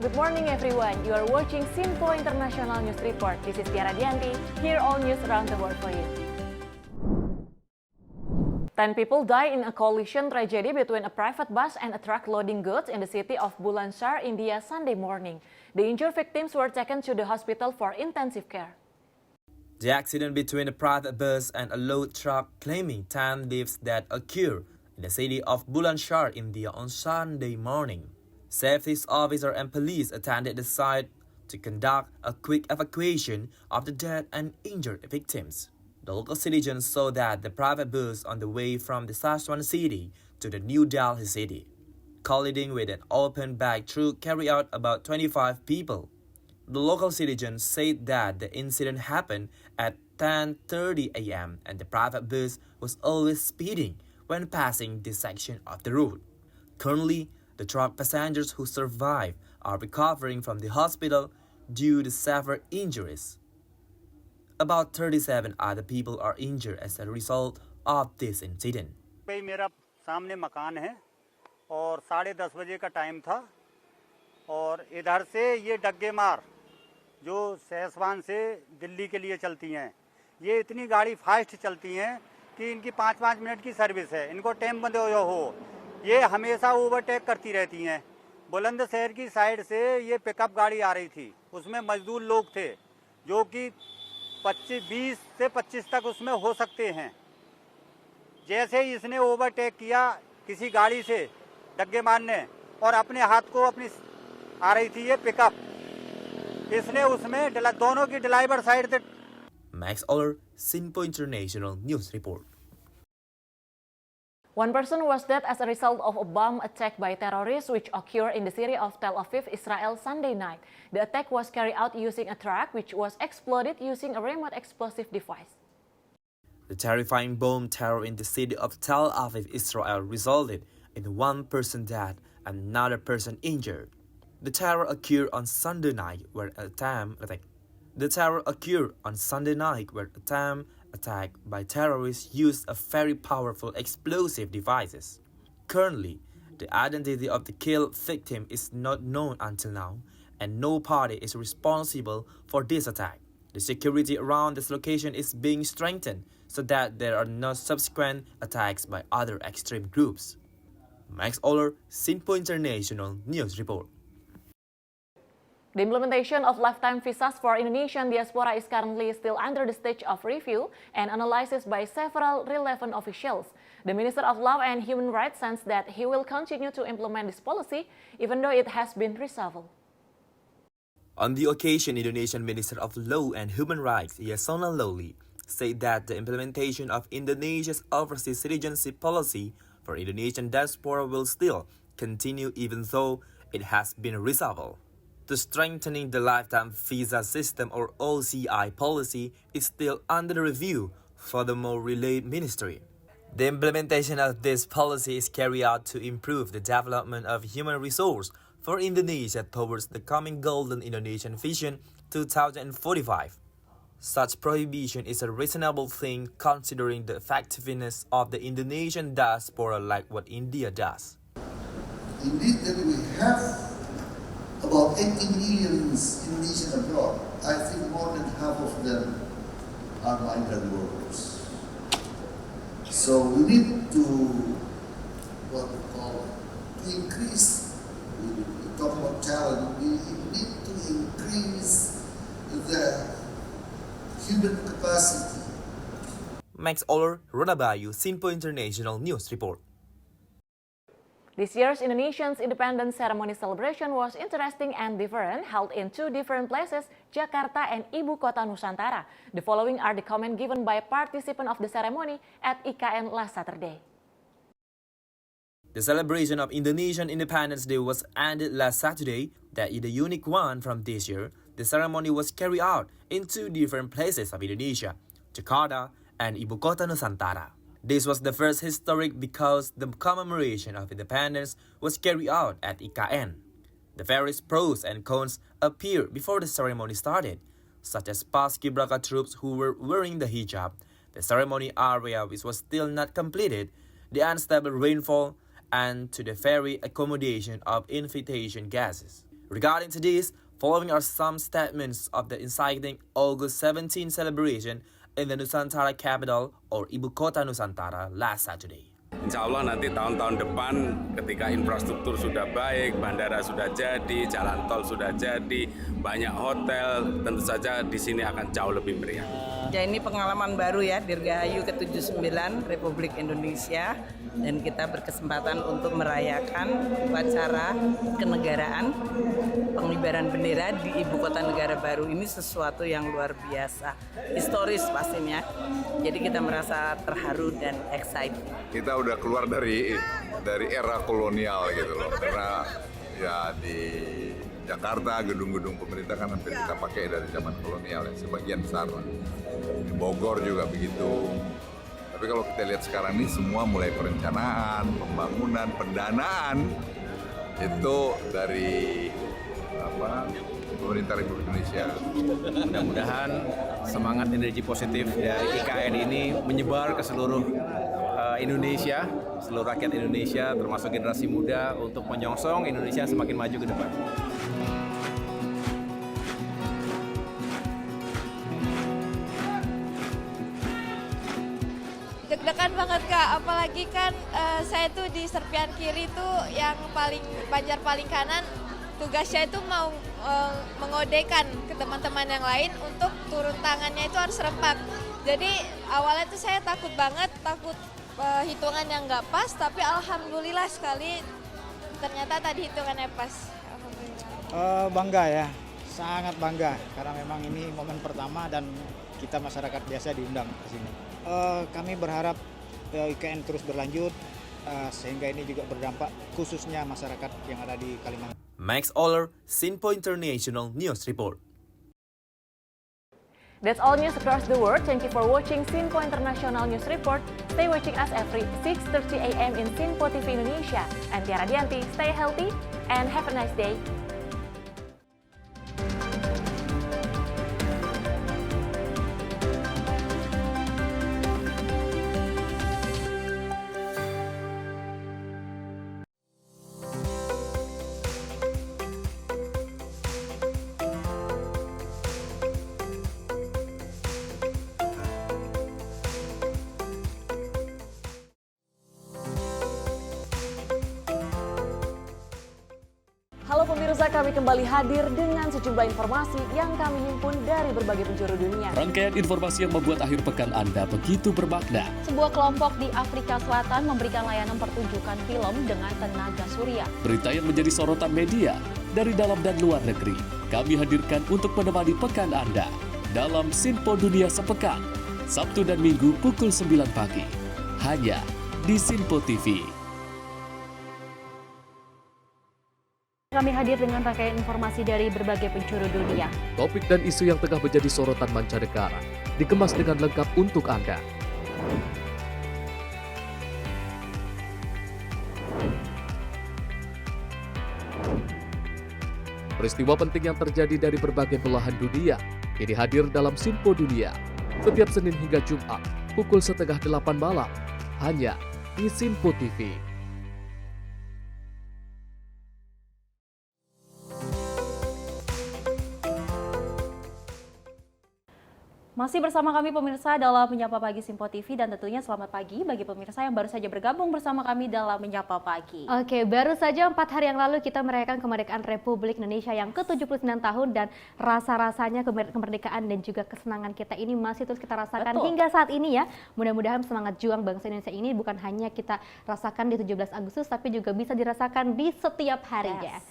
Good morning everyone, you are watching Sinpo International News Report. This is Tiara Dianti, here all news around the world for you. 10 people died in a collision tragedy between a private bus and a truck loading goods in the city of Bulandshahr, India, Sunday morning. The injured victims were taken to the hospital for intensive care. The accident between a private bus and a load truck claiming 10 lives that occurred in the city of Bulandshahr, India on Sunday morning. Safety officer and police attended the site to conduct a quick evacuation of the dead and injured victims. The local citizens saw that the private bus on the way from the Saswan city to the New Delhi city, colliding with an open back truck carried out about 25 people. The local citizens said that the incident happened at 10:30 a.m. and the private bus was always speeding when passing this section of the road. Currently, the truck passengers who survived are recovering from the hospital due to severe injuries. About 37 other people are injured as a result of this incident. मेरा सामने मकान है और 10:30 बजे का टाइम था और इधर से ये डग्गे मार जो सहसवान से दिल्ली के लिए चलती हैं, ये इतनी गाड़ी फास्ट चलती हैं कि इनकी 5-5 मिनट की सर्विस है, इनको टाइम बंद हो, ये हमेशा ओवरटेक करती रहती हैं। बुलंदशहर की साइड से ये पिकअप गाड़ी आ रही थी, उसमें मजदूर लोग थे जो कि 20 से 25 तक उसमें हो सकते हैं। जैसे ही इसने ओवरटेक किया किसी गाड़ी से डग्गे मारने और अपने हाथ को अपनी आ रही थी ये पिकअप, इसने उसमें दोनों की ड्राइवर साइड से। Max Oller, Sinpo International News Report. One person was dead as a result of a bomb attack by terrorists which occurred in the city of Tel Aviv, Israel, Sunday night. The attack was carried out using a truck which was exploded using a remote explosive device. The terrifying bomb terror in the city of Tel Aviv, Israel resulted in one person dead and another person injured. The terror occurred on Sunday night where an attempt attack by terrorists used a very powerful explosive devices. Currently, the identity of the killed victim is not known until now, and no party is responsible for this attack. The security around this location is being strengthened so that there are no subsequent attacks by other extreme groups. Max Oller, Sinpo International News Report. The implementation of lifetime visas for Indonesian diaspora is currently still under the stage of review and analysis by several relevant officials. The Minister of Law and Human Rights says that he will continue to implement this policy even though it has been reshuffled. On the occasion, Indonesian Minister of Law and Human Rights, Yasona Lawli, said that the implementation of Indonesia's overseas citizenship policy for Indonesian diaspora will still continue even though it has been reshuffled. The strengthening the lifetime visa system or OCI policy is still under review for the more related ministry. The implementation of this policy is carried out to improve the development of human resource for Indonesia towards the coming Golden Indonesian Vision 2045. Such prohibition is a reasonable thing considering the effectiveness of the Indonesian diaspora like what India does. Indeed that we have about 18 million Indonesians abroad. I think more than half of them are migrant workers. So we need to, to increase, we talk about talent, we need to increase the human capacity. Max Oller, Ronabayu, Sinpo International News Report. This year's Indonesian's independence ceremony celebration was interesting and different, held in two different places, Jakarta and Ibu Kota Nusantara. The following are the comments given by participants of the ceremony at IKN last Saturday. The celebration of Indonesian Independence Day was ended last Saturday. That is the unique one from this year. The ceremony was carried out in two different places of Indonesia, Jakarta and Ibu Kota Nusantara. This was the first historic because the commemoration of independence was carried out at IKN. The various pros and cons appeared before the ceremony started, such as Paskibraka troops who were wearing the hijab, the ceremony area which was still not completed, the unstable rainfall, and to the very accommodation of invitation guests. Regarding to this, following are some statements of the inciting August 17 celebration in the Nusantara capital or Ibu Kota Nusantara last Saturday. Insya Allah nanti tahun-tahun depan ketika infrastruktur sudah baik, bandara sudah jadi, jalan tol sudah jadi, banyak hotel, tentu saja di sini akan jauh lebih meriah. Ya ini pengalaman baru ya, Dirgahayu ke-79 Republik Indonesia, dan kita berkesempatan untuk merayakan upacara kenegaraan pengibaran bendera di Ibu Kota Negara Baru. Ini sesuatu yang luar biasa, historis pastinya. Jadi kita merasa terharu dan excited. Kita udah keluar dari era kolonial gitu loh, karena ya di Jakarta gedung-gedung pemerintah kan hampir kita pakai dari zaman kolonial ya, sebagian besar. Di Bogor juga begitu. Tapi kalau kita lihat sekarang ini semua mulai perencanaan, pembangunan, pendanaan itu dari pemerintah Republik Indonesia. Mudah-mudahan semangat energi positif dari IKN ini menyebar ke seluruh Indonesia, seluruh rakyat Indonesia, termasuk generasi muda untuk menyongsong Indonesia semakin maju ke depan. Deg-degan banget Kak, apalagi kan saya tuh di serpian kiri tuh yang banjar paling kanan, tugasnya itu mau mengodekan ke teman-teman yang lain untuk turun tangannya itu harus serempak. Jadi awalnya tuh saya takut banget, takut hitungan yang nggak pas, tapi alhamdulillah sekali ternyata tadi hitungannya pas. Bangga ya, sangat bangga karena memang ini momen pertama dan kita masyarakat biasa diundang ke sini. Kami berharap IKN terus berlanjut sehingga ini juga berdampak khususnya masyarakat yang ada di Kalimantan. Max Oller, Sinpo International News Report. That's all news across the world. Thank you for watching Sinpo International News Report. Stay watching us every 6:30 a.m. in Sinpo TV Indonesia. I'm Tiara Dianti. Stay healthy and have a nice day. Halo pemirsa, kami kembali hadir dengan sejumlah informasi yang kami himpun dari berbagai penjuru dunia. Rangkaian informasi yang membuat akhir pekan Anda begitu bermakna. Sebuah kelompok di Afrika Selatan memberikan layanan pertunjukan film dengan tenaga surya. Berita yang menjadi sorotan media dari dalam dan luar negeri, kami hadirkan untuk menemani pekan Anda dalam Sinpo Dunia Sepekan, Sabtu dan Minggu pukul 9 pagi, hanya di Sinpo TV. Kami hadir dengan rangkaian informasi dari berbagai penjuru dunia. Topik dan isu yang tengah menjadi sorotan mancanegara dikemas dengan lengkap untuk Anda. Peristiwa penting yang terjadi dari berbagai belahan dunia kini hadir dalam Sinpo Dunia setiap Senin hingga Jumat pukul 7:30 malam hanya di Sinpo TV. Masih bersama kami pemirsa dalam Menyapa Pagi Sinpo TV dan tentunya selamat pagi bagi pemirsa yang baru saja bergabung bersama kami dalam Menyapa Pagi. Oke, baru saja 4 hari yang lalu kita merayakan kemerdekaan Republik Indonesia yang ke-79 tahun dan rasa-rasanya kemerdekaan dan juga kesenangan kita ini masih terus kita rasakan hingga saat ini ya. Mudah-mudahan semangat juang bangsa Indonesia ini bukan hanya kita rasakan di 17 Agustus tapi juga bisa dirasakan di setiap harinya.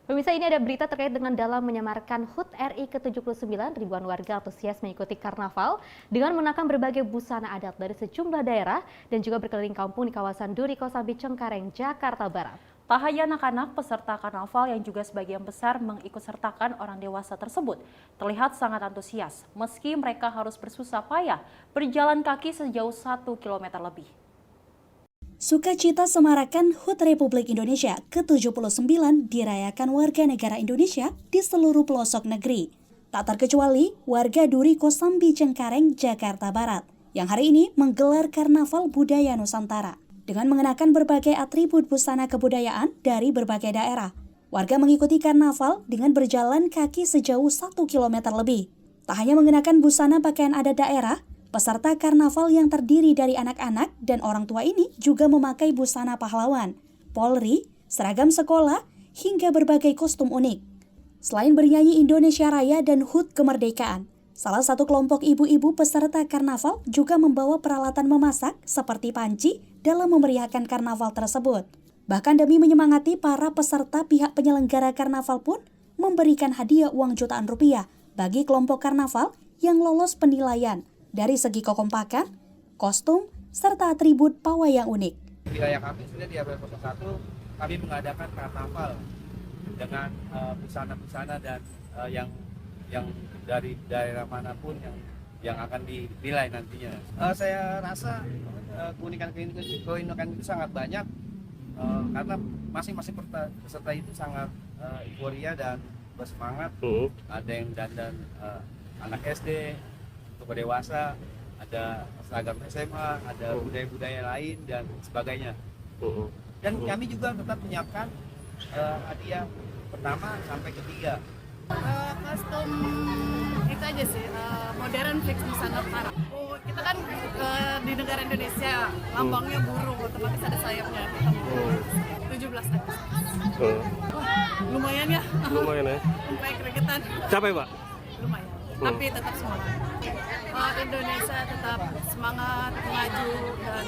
Pemirsa, ini ada berita terkait dengan dalam menyamarkan HUT RI ke-79, ribuan warga antusias mengikuti karnaval dengan mengenakan berbagai busana adat dari sejumlah daerah dan juga berkeliling kampung di kawasan Duri Kosambi Cengkareng, Jakarta Barat. Tak hanya anak-anak, peserta karnaval yang juga sebagian besar mengikutsertakan orang dewasa tersebut terlihat sangat antusias meski mereka harus bersusah payah berjalan kaki sejauh 1 km lebih. Sukacita semarakan HUT Republik Indonesia ke-79 dirayakan warga negara Indonesia di seluruh pelosok negeri. Tak terkecuali warga Duri Kosambi Cengkareng, Jakarta Barat, yang hari ini menggelar Karnaval Budaya Nusantara. Dengan mengenakan berbagai atribut busana kebudayaan dari berbagai daerah, warga mengikuti karnaval dengan berjalan kaki sejauh 1 km lebih. Tak hanya mengenakan busana pakaian adat daerah, peserta karnaval yang terdiri dari anak-anak dan orang tua ini juga memakai busana pahlawan, Polri, seragam sekolah, hingga berbagai kostum unik. Selain bernyanyi Indonesia Raya dan HUT Kemerdekaan, salah satu kelompok ibu-ibu peserta karnaval juga membawa peralatan memasak seperti panci dalam memeriahkan karnaval tersebut. Bahkan demi menyemangati para peserta, pihak penyelenggara karnaval pun memberikan hadiah uang jutaan rupiah bagi kelompok karnaval yang lolos penilaian dari segi kekompakan, kostum, serta atribut pawai yang unik. Di wilayah kami sudah di RW 01 kami mengadakan karnaval dengan busana-busana dan yang dari daerah manapun yang akan dinilai nantinya. Saya rasa keunikan itu sangat banyak karena masing-masing peserta itu sangat euforia dan bersemangat. Ada yang dandan anak SD, untuk dewasa, ada seragam SMA, ada budaya-budaya lain dan sebagainya. Dan kami juga tetap menyiapkan hadiah pertama sampai ketiga. Kostum itu aja sih, modern fix Nusantara. Kita kan di negara Indonesia, lambangnya burung, otomatis ada sayapnya. 17 Agustus. Lumayan ya. Lumayan ya. Sampai keregetan. Capek Pak? Lumayan, tapi tetap semangat. Indonesia tetap semangat, maju, dan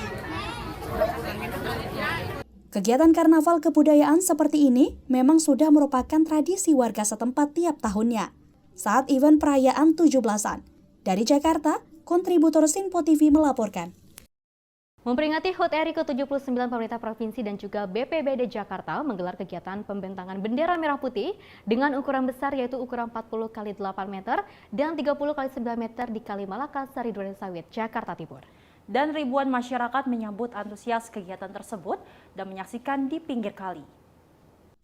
kegiatan karnaval kebudayaan seperti ini memang sudah merupakan tradisi warga setempat tiap tahunnya. Saat event perayaan 17-an. Dari Jakarta, kontributor Sinpo TV melaporkan. Memperingati HUT RI ke-79, pemerintah provinsi dan juga BPBD Jakarta menggelar kegiatan pembentangan bendera merah putih dengan ukuran besar yaitu ukuran 40 x 8 meter dan 30 x 9 meter di Kalimalaka, Sari Durensawit, Jakarta Timur. Dan ribuan masyarakat menyambut antusias kegiatan tersebut dan menyaksikan di pinggir kali.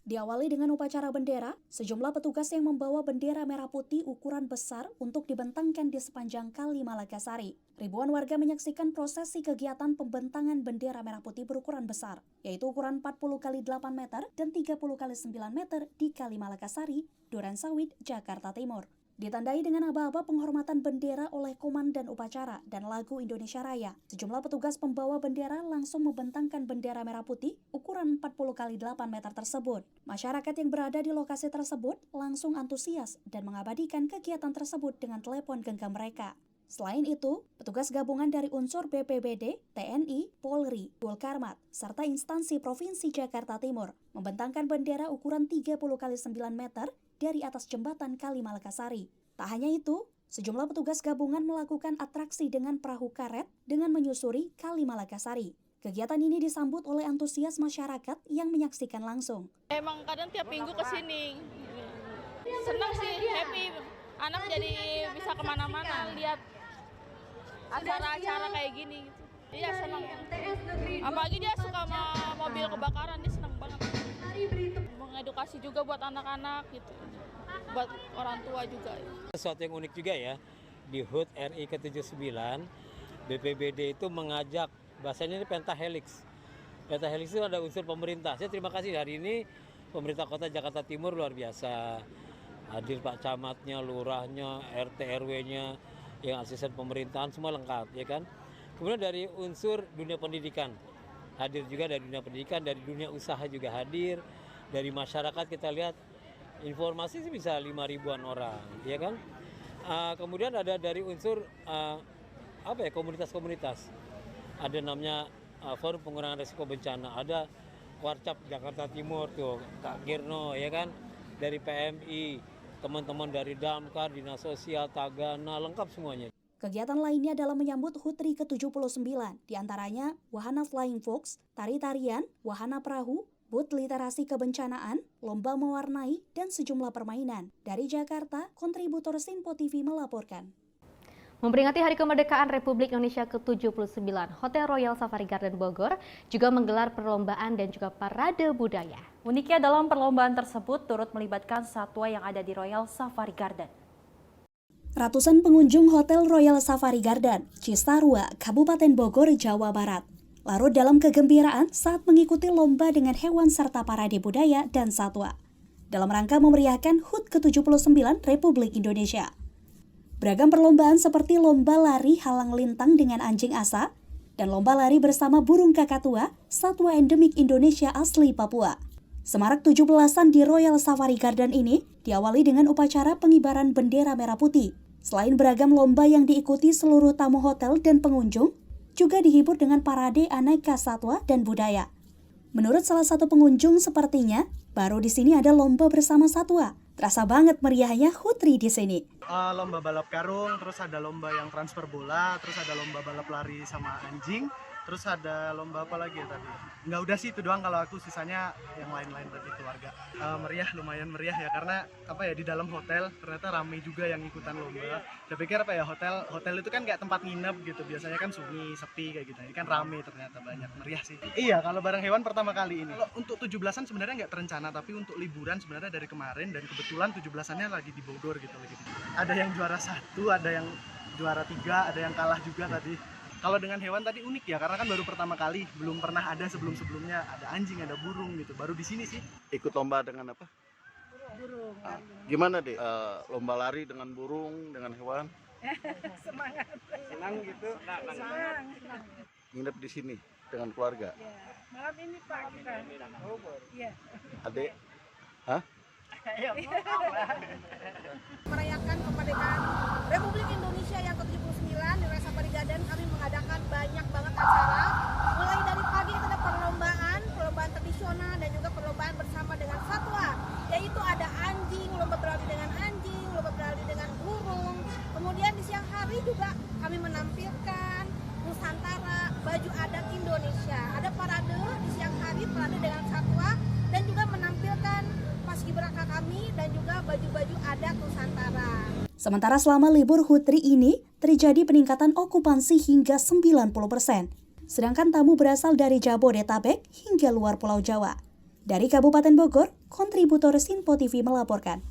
Diawali dengan upacara bendera, sejumlah petugas yang membawa bendera merah putih ukuran besar untuk dibentangkan di sepanjang Kali Malakasari. Ribuan warga menyaksikan prosesi kegiatan pembentangan bendera merah putih berukuran besar, yaitu ukuran 40 x 8 meter dan 30 x 9 meter di Kali Malakasari, Durensawit, Jakarta Timur. Ditandai dengan aba-aba penghormatan bendera oleh komandan upacara dan lagu Indonesia Raya. Sejumlah petugas pembawa bendera langsung membentangkan bendera merah putih ukuran 40 x 8 meter tersebut. Masyarakat yang berada di lokasi tersebut langsung antusias dan mengabadikan kegiatan tersebut dengan telepon genggam mereka. Selain itu, petugas gabungan dari unsur BPBD, TNI, Polri, Gulkarmat, serta instansi Provinsi Jakarta Timur membentangkan bendera ukuran 30 x 9 meter dari atas jembatan Kali Malakasari. Tak hanya itu, sejumlah petugas gabungan melakukan atraksi dengan perahu karet dengan menyusuri Kali Malakasari. Kegiatan ini disambut oleh antusias masyarakat yang menyaksikan langsung. Emang kadang tiap minggu kesini, senang sih, happy. Anak jadi bisa kemana-mana lihat acara-acara kayak gini. Iya senang. Apalagi dia suka sama mobil kebakaran, dia senang banget. Mengedukasi juga buat anak-anak gitu, buat orang tua juga. Sesuatu yang unik juga ya, di HUT RI ke-79, BPBD itu mengajak, bahasanya ini pentahelix. Pentahelix itu ada unsur pemerintah. Saya terima kasih hari ini pemerintah kota Jakarta Timur luar biasa. Hadir Pak Camatnya, lurahnya, RT RW-nya, yang asisten pemerintahan semua lengkap ya kan. Kemudian dari unsur dunia pendidikan, hadir juga dari dunia pendidikan, dari dunia usaha juga hadir. Dari masyarakat kita lihat informasi sih bisa 5.000-an orang, ya kan? Kemudian ada dari unsur komunitas-komunitas. Ada namanya Forum Pengurangan Risiko Bencana, ada Warcap Jakarta Timur tuh, Kak Girno, ya kan? Dari PMI, teman-teman dari Damkar, Dinas Sosial, Tagana, lengkap semuanya. Kegiatan lainnya dalam menyambut HUT RI ke-79, diantaranya wahana Flying Fox, tari-tarian, wahana perahu, booth literasi kebencanaan, lomba mewarnai, dan sejumlah permainan. Dari Jakarta, kontributor Sinpo TV melaporkan. Memperingati Hari Kemerdekaan Republik Indonesia ke-79, Hotel Royal Safari Garden Bogor juga menggelar perlombaan dan juga parade budaya. Uniknya dalam perlombaan tersebut turut melibatkan satwa yang ada di Royal Safari Garden. Ratusan pengunjung Hotel Royal Safari Garden, Cisarua, Kabupaten Bogor, Jawa Barat, larut dalam kegembiraan saat mengikuti lomba dengan hewan serta parade budaya dan satwa dalam rangka memeriahkan HUT ke-79 Republik Indonesia. Beragam perlombaan seperti lomba lari halang lintang dengan anjing asa dan lomba lari bersama burung kakatua, satwa endemik Indonesia asli Papua. Semarak 17-an di Royal Safari Garden ini diawali dengan upacara pengibaran bendera merah putih. Selain beragam lomba yang diikuti seluruh tamu hotel dan pengunjung, juga dihibur dengan parade aneka satwa dan budaya. Menurut salah satu pengunjung sepertinya, baru di sini ada lomba bersama satwa. Terasa banget meriahnya HUT RI di sini. Lomba balap karung, terus ada lomba yang transfer bola, terus ada lomba balap lari sama anjing, terus ada lomba apa lagi ya tadi? Nggak udah sih itu doang kalau aku, sisanya yang lain-lain tadi keluarga. Meriah, lumayan meriah ya karena di dalam hotel ternyata ramai juga yang ikutan lomba. Saya pikir hotel itu kan kayak tempat nginep gitu, biasanya kan sunyi, sepi kayak gitu. Ini kan ramai ternyata, banyak, meriah sih. Iya, kalau bareng hewan pertama kali ini. Kalau untuk 17-an sebenarnya nggak terencana, tapi untuk liburan sebenarnya dari kemarin dan kebetulan 17-annya lagi di Bogor gitu lagi. Ada yang juara 1, ada yang juara 3, ada yang kalah juga tadi. Kalau dengan hewan tadi unik ya, karena kan baru pertama kali, belum pernah ada sebelum-sebelumnya, ada anjing, ada burung gitu, baru di sini sih. Ikut lomba dengan apa? Burung. Gimana deh, lomba lari dengan burung, dengan hewan? Semangat. Senang gitu? Senang. Nginep di sini dengan keluarga? Ya. Malam ini Pak kita. Iya. Adik? Hah? Merayakan kemerdekaan Republik Indonesia yang ke-79 di Royal Safari Garden, kami mengadakan banyak banget acara. Mulai dari pagi kita ada perlombaan tradisional dan juga perlombaan bersama dengan satwa, yaitu ada anjing, lomba berlari dengan anjing, lomba berlari dengan burung. Kemudian di siang hari juga kami menampilkan Nusantara, baju adat Sementara selama libur HUT RI ini, terjadi peningkatan okupansi hingga 90%. Sedangkan tamu berasal dari Jabodetabek hingga luar Pulau Jawa. Dari Kabupaten Bogor, kontributor Sinpo TV melaporkan.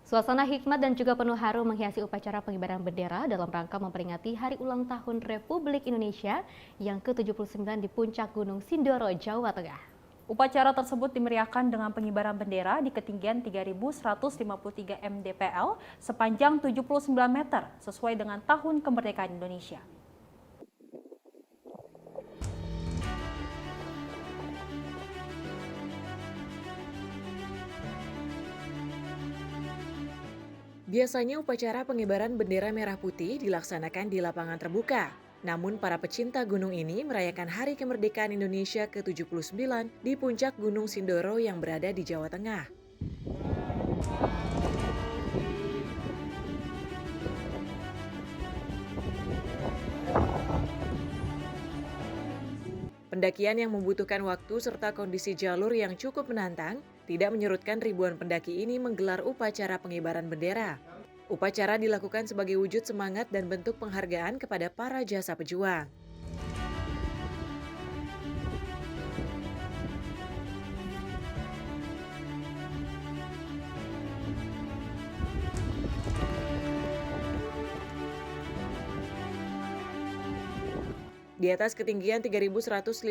Suasana hikmat dan juga penuh haru menghiasi upacara pengibaran bendera dalam rangka memperingati Hari Ulang Tahun Republik Indonesia yang ke-79 di Puncak Gunung Sindoro, Jawa Tengah. Upacara tersebut dimeriahkan dengan pengibaran bendera di ketinggian 3.153 mdpl sepanjang 79 meter sesuai dengan tahun kemerdekaan Indonesia. Biasanya upacara pengibaran bendera merah putih dilaksanakan di lapangan terbuka. Namun para pecinta gunung ini merayakan Hari Kemerdekaan Indonesia ke-79 di Puncak Gunung Sindoro yang berada di Jawa Tengah. Pendakian yang membutuhkan waktu serta kondisi jalur yang cukup menantang tidak menyurutkan ribuan pendaki ini menggelar upacara pengibaran bendera. Upacara dilakukan sebagai wujud semangat dan bentuk penghargaan kepada para jasa pejuang. Di atas ketinggian 3.153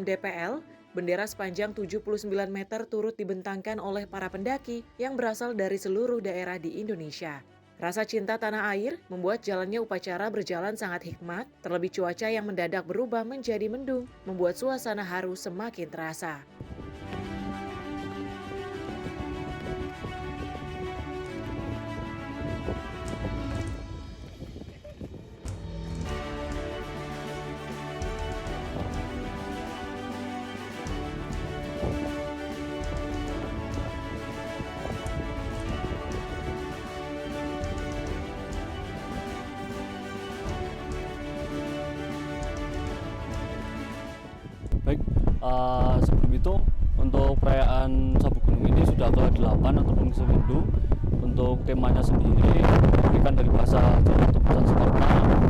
mdpl, bendera sepanjang 79 meter turut dibentangkan oleh para pendaki yang berasal dari seluruh daerah di Indonesia. Rasa cinta tanah air membuat jalannya upacara berjalan sangat hikmat, terlebih cuaca yang mendadak berubah menjadi mendung, membuat suasana haru semakin terasa. Baik, sebelum itu untuk perayaan Sabuk Gunung ini sudah ke-8 ataupun ke-9. Untuk temanya sendiri diberikan dari bahasa Jawa Tuban Sekerta,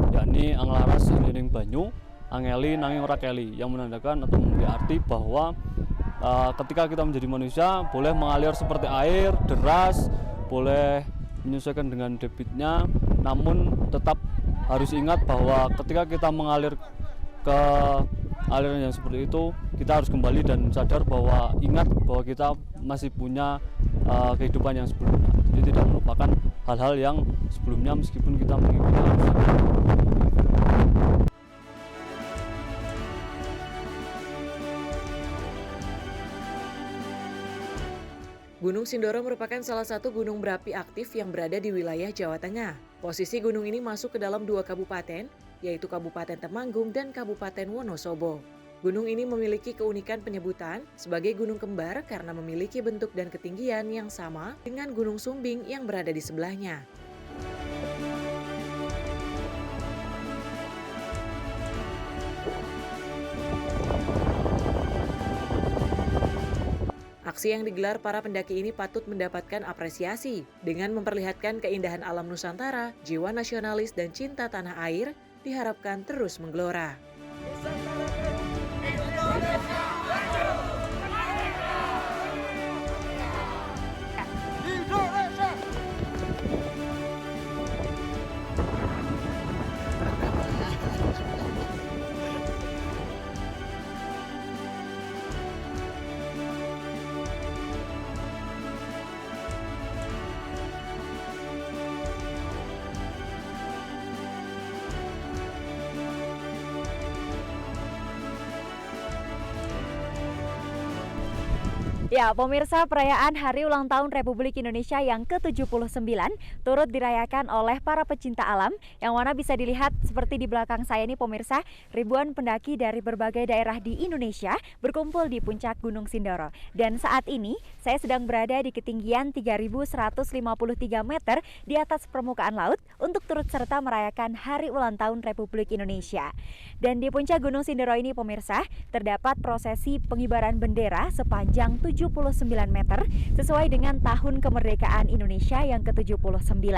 yakni Anglaras Iniring Banyu, Angeli Nanging Ora Keli, yang menandakan atau memberi arti bahwa ketika kita menjadi manusia boleh mengalir seperti air, deras, boleh menyesuaikan dengan debitnya, namun tetap harus ingat bahwa ketika kita mengalir ke aliran yang seperti itu, kita harus kembali dan sadar bahwa ingat bahwa kita masih punya kehidupan yang sebelumnya. Jadi tidak melupakan hal-hal yang sebelumnya meskipun kita mengikuti arus. Gunung Sindoro merupakan salah satu gunung berapi aktif yang berada di wilayah Jawa Tengah. Posisi gunung ini masuk ke dalam 2 kabupaten, yaitu Kabupaten Temanggung dan Kabupaten Wonosobo. Gunung ini memiliki keunikan penyebutan sebagai gunung kembar karena memiliki bentuk dan ketinggian yang sama dengan Gunung Sumbing yang berada di sebelahnya. Aksi yang digelar para pendaki ini patut mendapatkan apresiasi dengan memperlihatkan keindahan alam Nusantara, jiwa nasionalis dan cinta tanah air diharapkan terus menggelora. Ya, pemirsa, perayaan Hari Ulang Tahun Republik Indonesia yang ke-79 turut dirayakan oleh para pecinta alam yang mana bisa dilihat seperti di belakang saya ini pemirsa, ribuan pendaki dari berbagai daerah di Indonesia berkumpul di puncak Gunung Sindoro. Dan saat ini saya sedang berada di ketinggian 3.153 meter di atas permukaan laut untuk turut serta merayakan Hari Ulang Tahun Republik Indonesia. Dan di puncak Gunung Sindoro ini pemirsa, terdapat prosesi pengibaran bendera sepanjang 79 79 meter sesuai dengan tahun kemerdekaan Indonesia yang ke-79.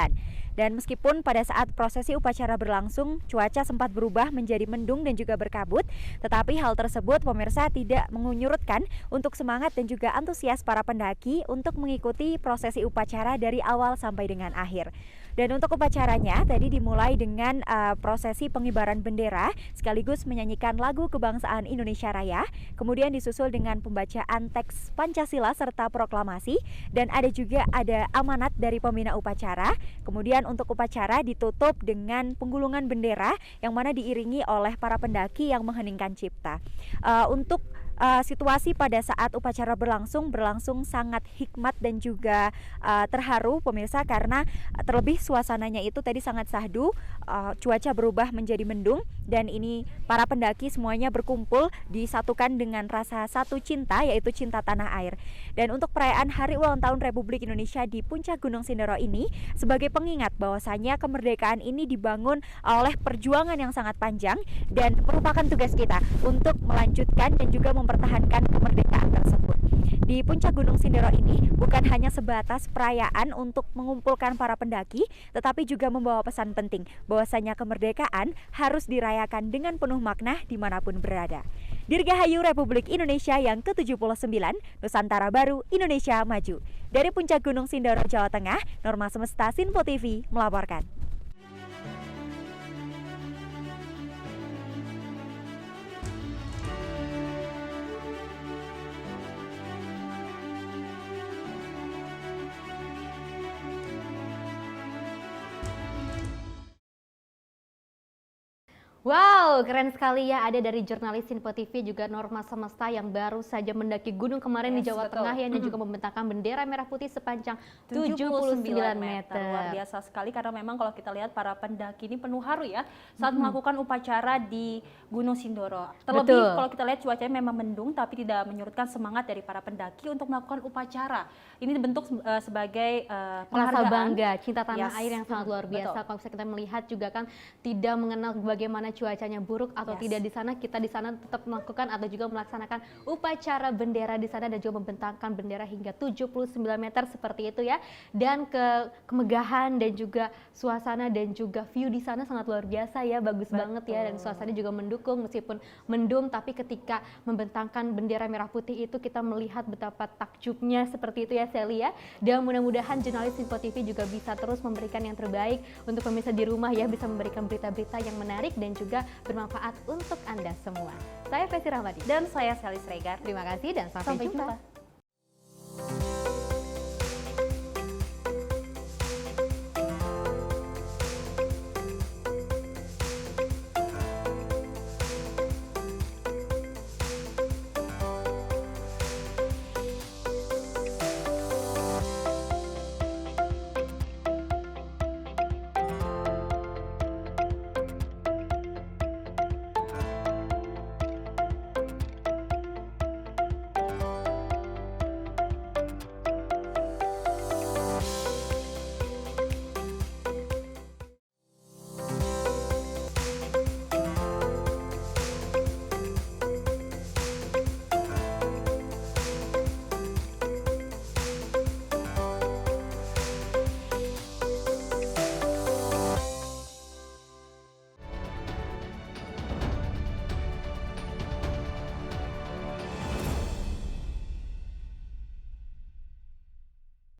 Dan meskipun pada saat prosesi upacara berlangsung cuaca sempat berubah menjadi mendung dan juga berkabut, tetapi hal tersebut pemirsa tidak menyurutkan untuk semangat dan juga antusias para pendaki untuk mengikuti prosesi upacara dari awal sampai dengan akhir. Dan untuk upacaranya tadi dimulai dengan prosesi pengibaran bendera sekaligus menyanyikan lagu kebangsaan Indonesia Raya, kemudian disusul dengan pembacaan teks Pancasila serta proklamasi, dan ada amanat dari pembina upacara. Kemudian untuk upacara ditutup dengan penggulungan bendera yang mana diiringi oleh para pendaki yang mengheningkan cipta. Untuk situasi pada saat upacara berlangsung sangat hikmat dan juga terharu pemirsa, karena terlebih suasananya itu tadi sangat syahdu, cuaca berubah menjadi mendung, dan ini para pendaki semuanya berkumpul disatukan dengan rasa satu cinta, yaitu cinta tanah air. Dan untuk perayaan Hari Ulang Tahun Republik Indonesia di Puncak Gunung Sindoro ini sebagai pengingat bahwasanya kemerdekaan ini dibangun oleh perjuangan yang sangat panjang, dan merupakan tugas kita untuk melanjutkan dan juga mempertahankan kemerdekaan tersebut. Di Puncak Gunung Sindoro ini bukan hanya sebatas perayaan untuk mengumpulkan para pendaki, tetapi juga membawa pesan penting bahwasanya kemerdekaan harus dirayakan dengan penuh makna dimanapun berada. Dirgahayu Republik Indonesia yang ke-79, Nusantara Baru, Indonesia Maju. Dari Puncak Gunung Sindoro, Jawa Tengah, Norma Semesta Sinpo TV melaporkan. Wow, keren sekali ya, ada dari jurnalis Sinpo TV juga Norma Semesta yang baru saja mendaki gunung kemarin di Jawa Tengah ya, dan juga membentangkan bendera merah putih sepanjang 79 meter. Luar biasa sekali, karena memang kalau kita lihat para pendaki ini penuh haru ya saat melakukan upacara di Gunung Sindoro. Terlebih kalau kita lihat cuacanya memang mendung, tapi tidak menyurutkan semangat dari para pendaki untuk melakukan upacara. Ini dibentuk sebagai rasa bangga, cinta tanah air yang sangat luar biasa. Kalau kita melihat juga kan tidak mengenal bagaimana cuacanya buruk atau tidak di sana, kita di sana tetap melakukan atau juga melaksanakan upacara bendera di sana dan juga membentangkan bendera hingga 79 meter seperti itu ya. Dan kemegahan dan juga suasana dan juga view di sana sangat luar biasa ya, bagus banget ya, dan suasana juga mendukung meskipun mendung, tapi ketika membentangkan bendera merah putih itu kita melihat betapa takjubnya seperti itu ya Sally ya. Dan mudah-mudahan jurnalis Sinpo TV juga bisa terus memberikan yang terbaik untuk pemirsa di rumah ya, bisa memberikan berita-berita yang menarik dan juga bermanfaat untuk Anda semua. Saya Fesi Rahmadi. Dan saya Sally Sregar. Terima kasih dan sampai jumpa.